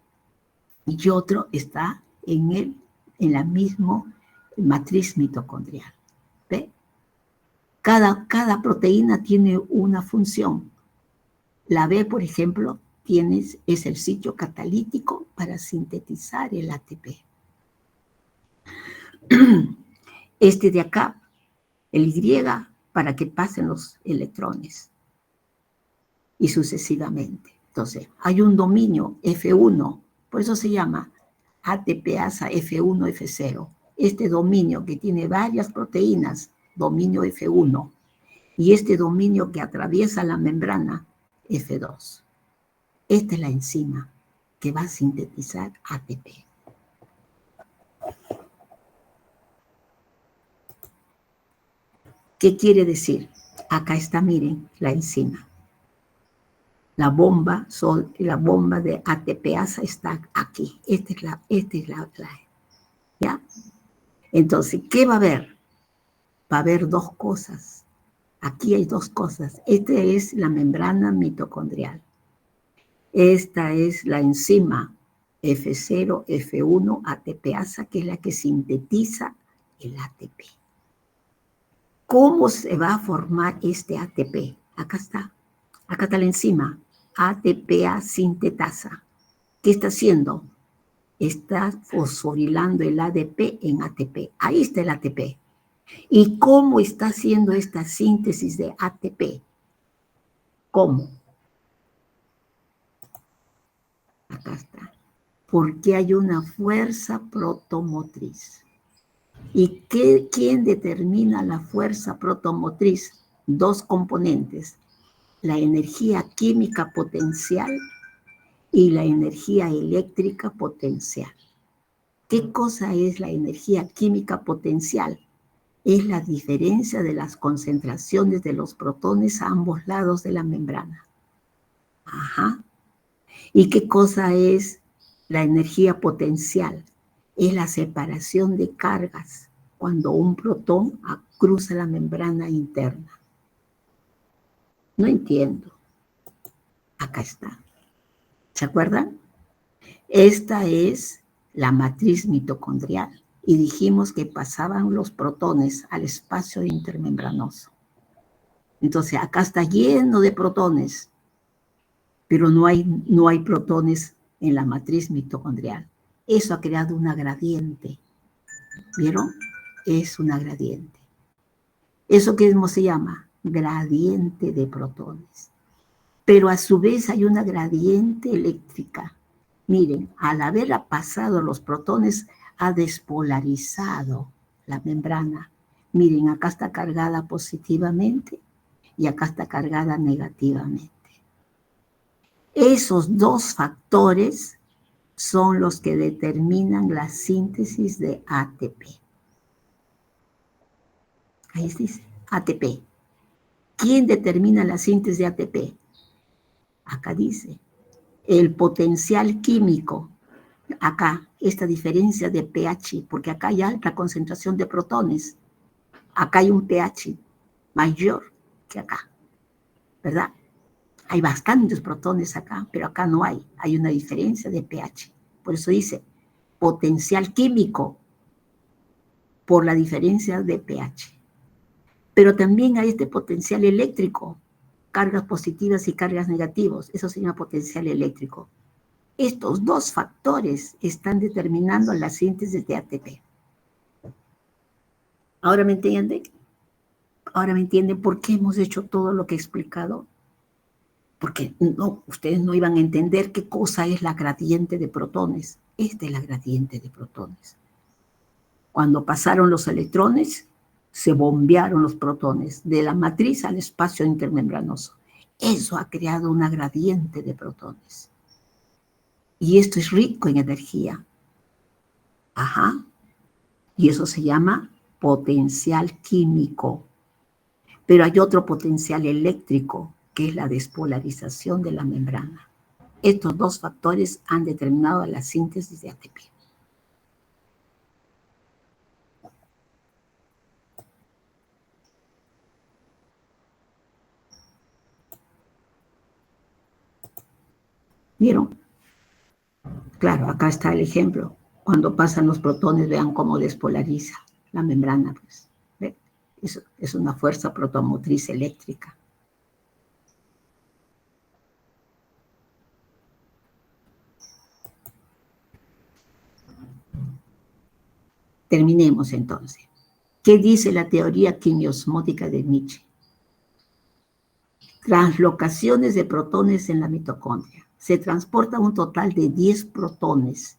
y otro está en la misma matriz mitocondrial. ¿Ve? Cada proteína tiene una función. La B, por ejemplo, es el sitio catalítico para sintetizar el ATP. Este de acá, el Y, para que pasen los electrones. Y sucesivamente. Entonces, hay un dominio F1, por eso se llama ATPasa F1, F0. Este dominio que tiene varias proteínas, dominio F1, y este dominio que atraviesa la membrana, F2. Esta es la enzima que va a sintetizar ATP. ¿Qué quiere decir? Acá está, miren, la enzima. La bomba de ATPasa está aquí. Esta es la, ¿ya? Entonces, ¿qué va a haber? Va a haber dos cosas. Aquí hay dos cosas. Esta es la membrana mitocondrial. Esta es la enzima F0, F1, ATPasa, que es la que sintetiza el ATP. ¿Cómo se va a formar este ATP? Acá está. Acá está la enzima. ATPA sintetasa. ¿Qué está haciendo? Está fosforilando el ADP en ATP. Ahí está el ATP. ¿Y cómo está haciendo esta síntesis de ATP? ¿Cómo? Acá está. Porque hay una fuerza protomotriz. ¿Y quién determina la fuerza protomotriz? Dos componentes. La energía química potencial y la energía eléctrica potencial. ¿Qué cosa es la energía química potencial? Es la diferencia de las concentraciones de los protones a ambos lados de la membrana. Ajá. ¿Y qué cosa es la energía potencial? Es la separación de cargas cuando un protón cruza la membrana interna. No entiendo. Acá está. ¿Se acuerdan? Esta es la matriz mitocondrial y dijimos que pasaban los protones al espacio intermembranoso. Entonces acá está lleno de protones, pero no hay protones en la matriz mitocondrial. Eso ha creado una gradiente. ¿Vieron? Es una gradiente. ¿Eso qué se llama? Gradiente de protones. Pero a su vez hay una gradiente eléctrica. Miren, al haber pasado los protones, ha despolarizado la membrana. Miren, acá está cargada positivamente y acá está cargada negativamente. Esos dos factores son los que determinan la síntesis de ATP. Ahí dice, ATP. ¿Quién determina la síntesis de ATP? Acá dice, el potencial químico. Acá, esta diferencia de pH, porque acá hay alta concentración de protones. Acá hay un pH mayor que acá, ¿verdad? Hay bastantes protones acá, pero acá no hay. Hay una diferencia de pH. Por eso dice potencial químico por la diferencia de pH. Pero también hay este potencial eléctrico, cargas positivas y cargas negativas. Eso se llama potencial eléctrico. Estos dos factores están determinando la síntesis de ATP. ¿Ahora me entienden? ¿Ahora me entienden por qué hemos hecho todo lo que he explicado? porque no, ustedes no iban a entender qué cosa es la gradiente de protones. Esta es la gradiente de protones. Cuando pasaron los electrones, se bombearon los protones de la matriz al espacio intermembranoso. Eso ha creado una gradiente de protones. Y esto es rico en energía. Ajá. Y eso se llama potencial químico. Pero hay otro potencial eléctrico, que es la despolarización de la membrana. Estos dos factores han determinado la síntesis de ATP. ¿Vieron? Claro, acá está el ejemplo. Cuando pasan los protones, vean cómo despolariza la membrana. Pues. ¿Ve? Es una fuerza protomotriz eléctrica. Terminemos entonces. ¿Qué dice la teoría quimiosmótica de Nietzsche? Translocaciones de protones en la mitocondria. Se transporta un total de 10 protones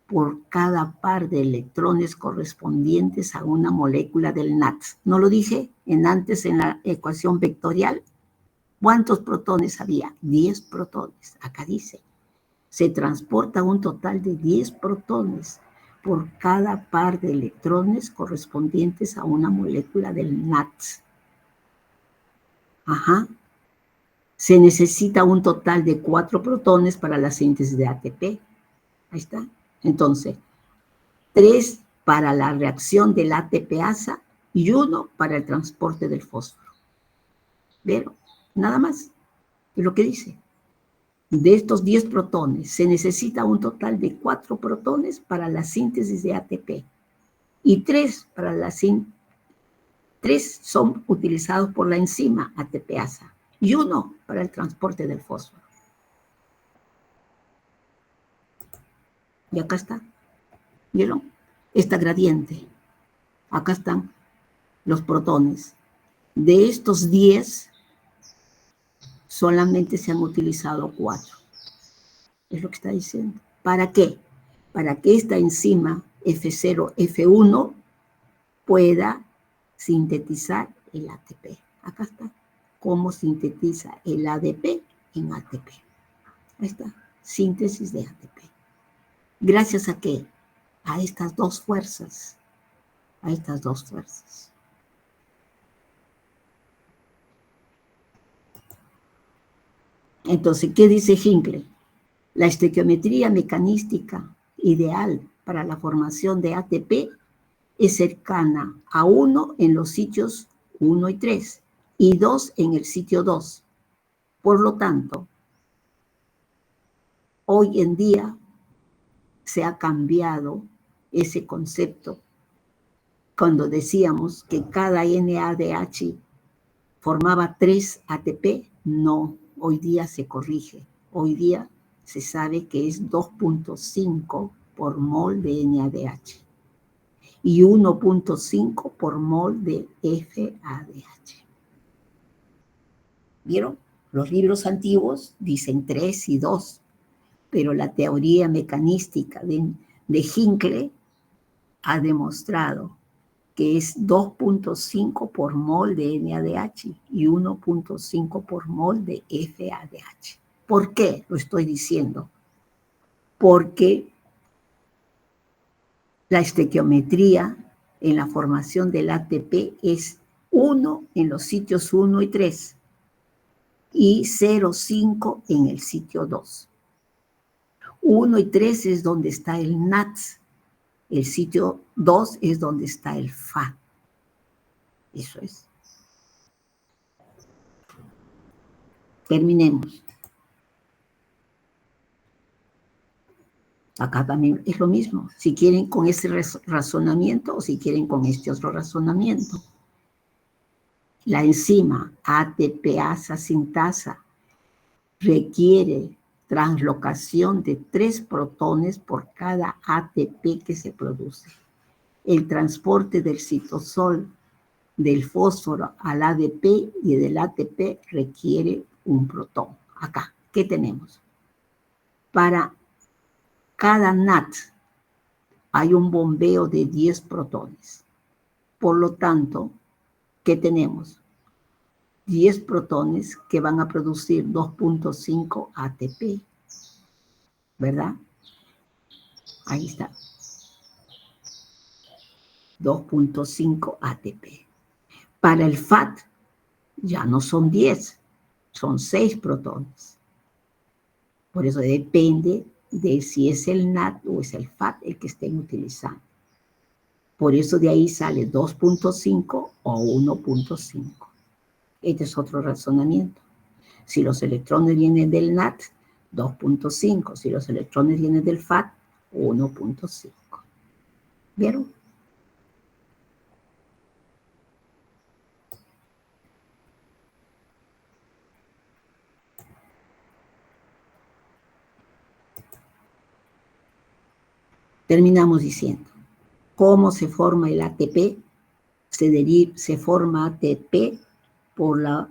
por cada par de electrones correspondientes a una molécula del NADS. ¿No lo dije antes en la ecuación vectorial? ¿Cuántos protones había? 10 protones. Acá dice, se transporta un total de 10 protones por cada par de electrones correspondientes a una molécula del NADS. Ajá. Se necesita un total de 4 protones para la síntesis de ATP. Ahí está. Entonces, 3 para la reacción del ATPasa y 1 para el transporte del fósforo. ¿Vieron? Nada más. Es lo que dice. De estos 10 protones, se necesita un total de 4 protones para la síntesis de ATP. Y 3 para la síntesis. 3 son utilizados por la enzima ATPasa. Y 1 para el transporte del fósforo. Y acá está. ¿Vieron? Esta gradiente. Acá están los protones. De estos 10, solamente se han utilizado 4. Es lo que está diciendo. ¿Para qué? Para que esta enzima F0, F1 pueda sintetizar el ATP. Acá está. Cómo sintetiza el ADP en ATP. Ahí está. Síntesis de ATP. ¿Gracias a qué? A estas dos fuerzas. A estas dos fuerzas. Entonces, ¿qué dice Hinckley? La estequiometría mecanística ideal para la formación de ATP es cercana a 1 en los sitios 1 y 3 y 2 en el sitio 2. Por lo tanto, hoy en día se ha cambiado ese concepto cuando decíamos que cada NADH formaba 3 ATP. No, hoy día se corrige. Hoy día se sabe que es 2.5 por mol de NADH y 1.5 por mol de FADH. ¿Vieron? Los libros antiguos dicen 3 y 2, pero la teoría mecanística de Hinckley ha demostrado que es 2.5 por mol de NADH y 1.5 por mol de FADH. ¿Por qué lo estoy diciendo? Porque la estequiometría en la formación del ATP es 1 en los sitios 1 y 3 y 0,5 en el sitio 2. 1 y 3 es donde está el NADS. El sitio 2 es donde está el FA. Eso es. Terminemos. Acá también es lo mismo. Si quieren con ese razonamiento o si quieren con este otro razonamiento. La enzima ATPasa sintasa requiere translocación de 3 protones por cada ATP que se produce. El transporte del citosol del fósforo al ADP y del ATP requiere un protón. acá, ¿qué tenemos? Para cada NAT hay un bombeo de 10 protones. Por lo tanto, ¿qué tenemos? 10 protones que van a producir 2.5 ATP, ¿verdad? Ahí está. 2.5 ATP. Para el FAT ya no son 10, son 6 protones. Por eso depende de si es el NAT o es el FAT el que estén utilizando. Por eso de ahí sale 2.5 o 1.5. Este es otro razonamiento. Si los electrones vienen del NAT, 2.5. Si los electrones vienen del FAT, 1.5. ¿Vieron? Terminamos diciendo, ¿cómo se forma el ATP? Se forma ATP por la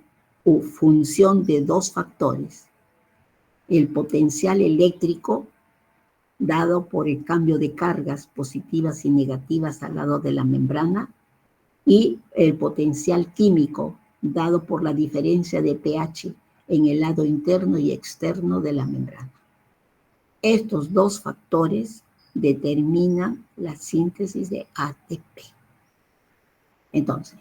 función de dos factores. El potencial eléctrico, dado por el cambio de cargas positivas y negativas al lado de la membrana, y el potencial químico, dado por la diferencia de pH en el lado interno y externo de la membrana. Estos dos factores determinan la síntesis de ATP. Entonces,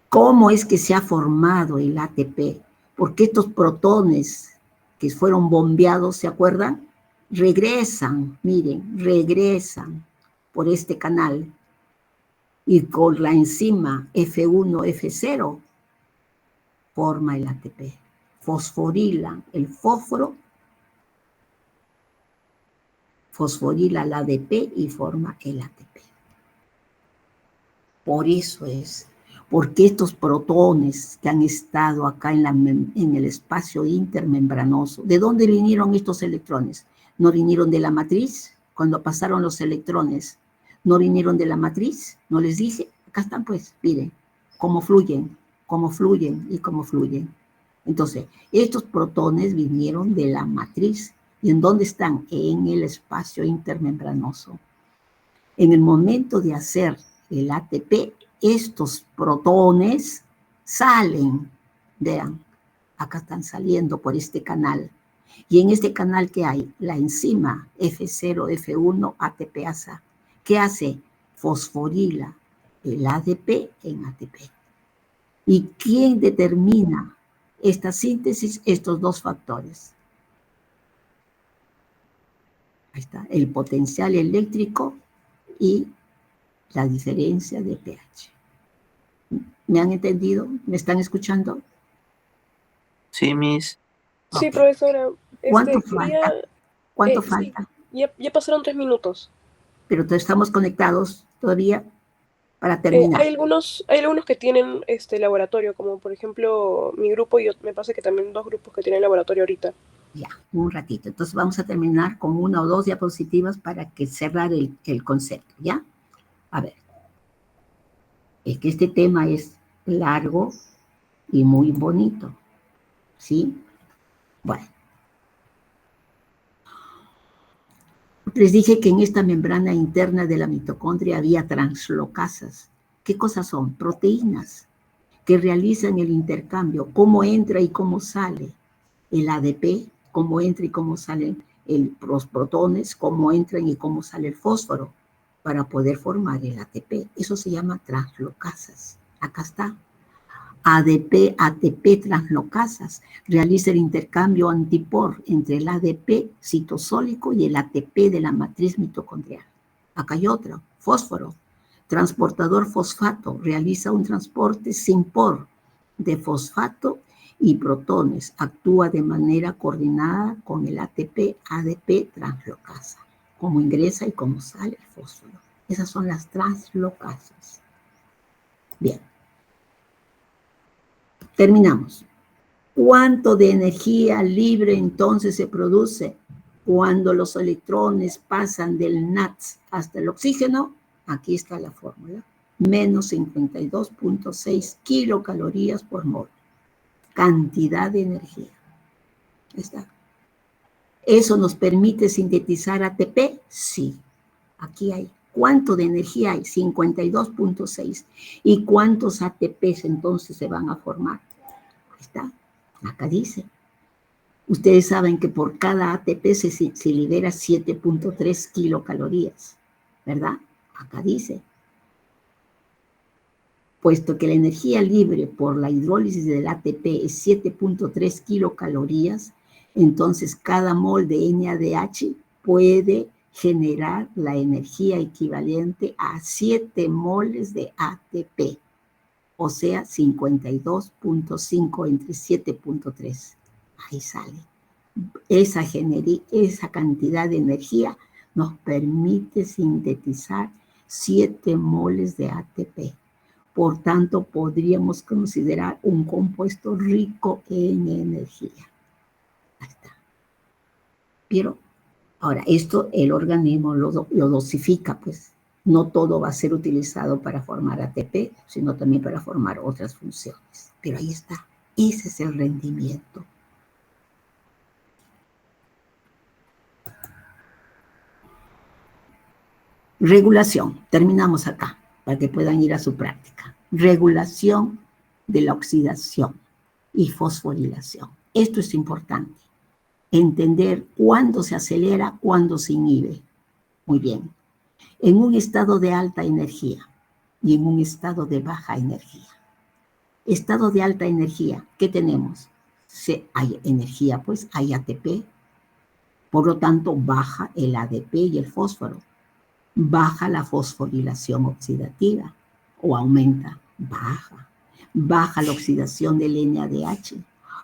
¿cómo es que se ha formado el ATP? Porque estos protones que fueron bombeados, ¿se acuerdan? Regresan, miren, regresan por este canal y con la enzima F1, F0 forma el ATP. Fosforilan el fósforo, fosforila el ADP y forma el ATP. Por eso es, porque estos protones que han estado acá en el espacio intermembranoso, ¿de dónde vinieron estos electrones? ¿No vinieron de la matriz? Cuando pasaron los electrones, ¿no vinieron de la matriz? ¿No les dije? Acá están pues, miren, cómo fluyen y cómo fluyen. Entonces, estos protones vinieron de la matriz. ¿Y en dónde están? En el espacio intermembranoso. En el momento de hacer el ATP, estos protones salen, vean, acá están saliendo por este canal. Y en este canal, ¿qué hay? La enzima F0, F1, ATPasa. ¿Qué hace? Fosforila el ADP en ATP. ¿Y quién determina esta síntesis? Estos dos factores. Ahí está, el potencial eléctrico y la diferencia de pH. ¿Me han entendido? ¿Me están escuchando? Sí, Miss. Sí, Ok. profesora. ¿Cuánto Quería, falta? ¿Cuánto sí, falta? ya pasaron 3 minutos. Pero estamos conectados todavía para terminar. Hay algunos que tienen laboratorio, como por ejemplo mi grupo y me parece que también 2 grupos que tienen laboratorio ahorita. Ya, un ratito. Entonces vamos a terminar con 1 o 2 diapositivas para que cerrar el concepto, ¿ya? A ver. Es que este tema es largo y muy bonito, ¿sí? Bueno. Les dije que en esta membrana interna de la mitocondria había translocasas. ¿Qué cosas son? Proteínas que realizan el intercambio, cómo entra y cómo sale el ADP, cómo entra y cómo salen los protones, cómo entran y cómo sale el fósforo para poder formar el ATP. Eso se llama translocasas. Acá está. ADP, ATP translocasas. Realiza el intercambio antipor entre el ADP citosólico y el ATP de la matriz mitocondrial. Acá hay otro, fósforo. Transportador fosfato. Realiza un transporte sin por de fosfato y protones. Actúa de manera coordinada con el ATP, ADP translocasa. Cómo ingresa y cómo sale el fósforo. Esas son las translocasas. Bien. Terminamos. ¿Cuánto de energía libre entonces se produce cuando los electrones pasan del NAT hasta el oxígeno? Aquí está la fórmula. Menos 52.6 kilocalorías por mol. Cantidad de energía. Está. ¿Eso nos permite sintetizar ATP? Sí. Aquí hay. ¿Cuánto de energía hay? 52.6. ¿Y cuántos ATPs entonces se van a formar? Ahí está. Acá dice. Ustedes saben que por cada ATP se libera 7.3 kilocalorías, ¿verdad? Acá dice. Puesto que la energía libre por la hidrólisis del ATP es 7.3 kilocalorías, entonces cada mol de NADH puede generar la energía equivalente a 7 moles de ATP, o sea, 52.5 entre 7.3. Ahí sale. Esa cantidad de energía nos permite sintetizar 7 moles de ATP. Por tanto, podríamos considerar un compuesto rico en energía. Ahí está. Pero, ahora, esto el organismo lo dosifica, pues. No todo va a ser utilizado para formar ATP, sino también para formar otras funciones. Pero ahí está. Ese es el rendimiento. Regulación. Terminamos acá, para que puedan ir a su práctica. Regulación de la oxidación y fosforilación. Esto es importante. Entender cuándo se acelera, cuándo se inhibe. Muy bien. En un estado de alta energía y en un estado de baja energía. Estado de alta energía, ¿qué tenemos? Hay energía, pues hay ATP. Por lo tanto, baja el ADP y el fósforo. Baja la fosforilación oxidativa o aumenta, baja. Baja la oxidación del NADH,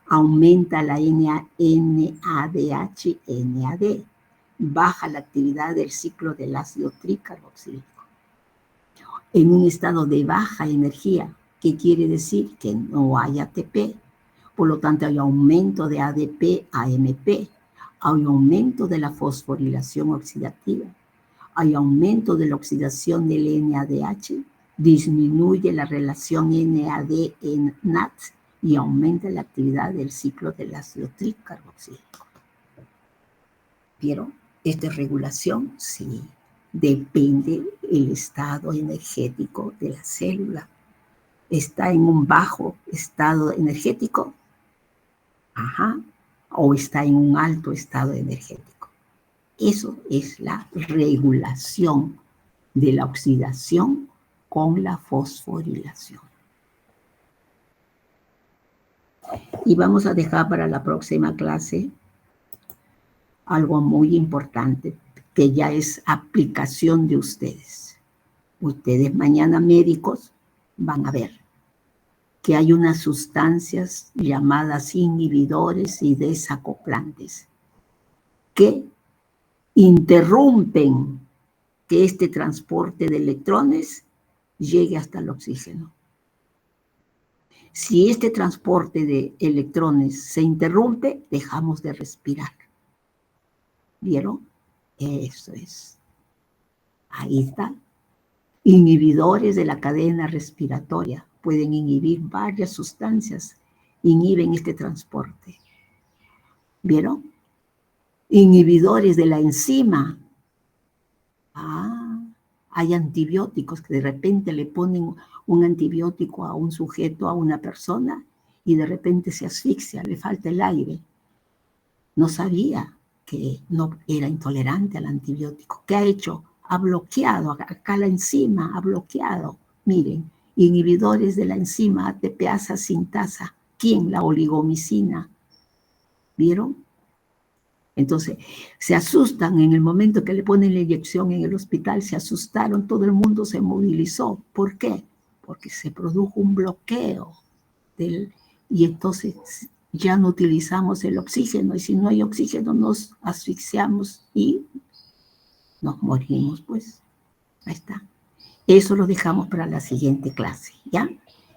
aumenta la NADH-NAD, baja la actividad del ciclo del ácido tricarboxílico. En un estado de baja energía, ¿qué quiere decir? Que no hay ATP, por lo tanto hay aumento de ADP a AMP, hay aumento de la fosforilación oxidativa, hay aumento de la oxidación del NADH, disminuye la relación NAD-NAD y aumenta la actividad del ciclo del ácido tricarboxílico. ¿Vieron? ¿Esta es regulación? Sí. Depende el estado energético de la célula. ¿Está en un bajo estado energético? Ajá. ¿O está en un alto estado energético? Eso es la regulación de la oxidación con la fosforilación. Y vamos a dejar para la próxima clase algo muy importante, que ya es aplicación de ustedes. Ustedes mañana médicos van a ver que hay unas sustancias llamadas inhibidores y desacoplantes que interrumpen que este transporte de electrones llegue hasta el oxígeno. Si este transporte de electrones se interrumpe, dejamos de respirar. ¿Vieron? Eso es. Ahí está. Inhibidores de la cadena respiratoria. Pueden inhibir varias sustancias. Inhiben este transporte. ¿Vieron? Inhibidores de la enzima. Hay antibióticos que de repente le ponen un antibiótico a un sujeto, a una persona, y de repente se asfixia, le falta el aire. No sabía que no era intolerante al antibiótico. ¿Qué ha hecho? Ha bloqueado, acá la enzima ha bloqueado. Miren, inhibidores de la enzima ATPasa sintasa. ¿Quién? La oligomicina. ¿Vieron? Entonces, se asustan en el momento que le ponen la inyección en el hospital, se asustaron, todo el mundo se movilizó. ¿Por qué? Porque se produjo un bloqueo y entonces ya no utilizamos el oxígeno, y si no hay oxígeno nos asfixiamos y nos morimos, pues. Ahí está. Eso lo dejamos para la siguiente clase, ¿ya?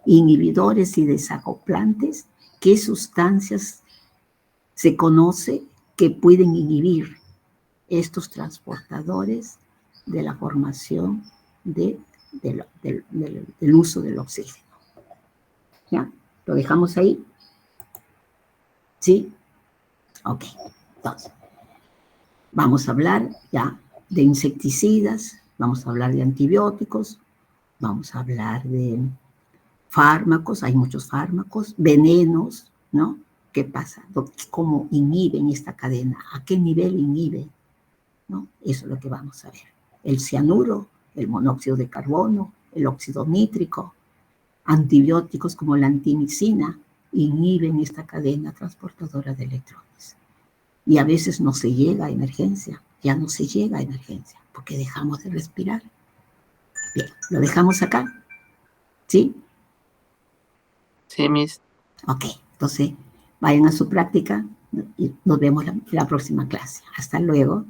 Inhibidores y desacoplantes, ¿qué sustancias se conoce que pueden inhibir estos transportadores de la formación del uso del oxígeno? ¿Ya? ¿Lo dejamos ahí? ¿Sí? Ok, entonces, vamos a hablar ya de insecticidas, vamos a hablar de antibióticos, vamos a hablar de fármacos, hay muchos fármacos, venenos, ¿no? ¿Qué pasa? ¿Cómo inhiben esta cadena? ¿A qué nivel inhibe? ¿No? Eso es lo que vamos a ver. El cianuro, el monóxido de carbono, el óxido nítrico, antibióticos como la antimicina, inhiben esta cadena transportadora de electrones. Y a veces no se llega a emergencia, ya no se llega a emergencia, porque dejamos de respirar. Bien, lo dejamos acá, ¿sí? Sí, Miss. Ok, entonces vayan a su práctica y nos vemos la próxima clase. Hasta luego.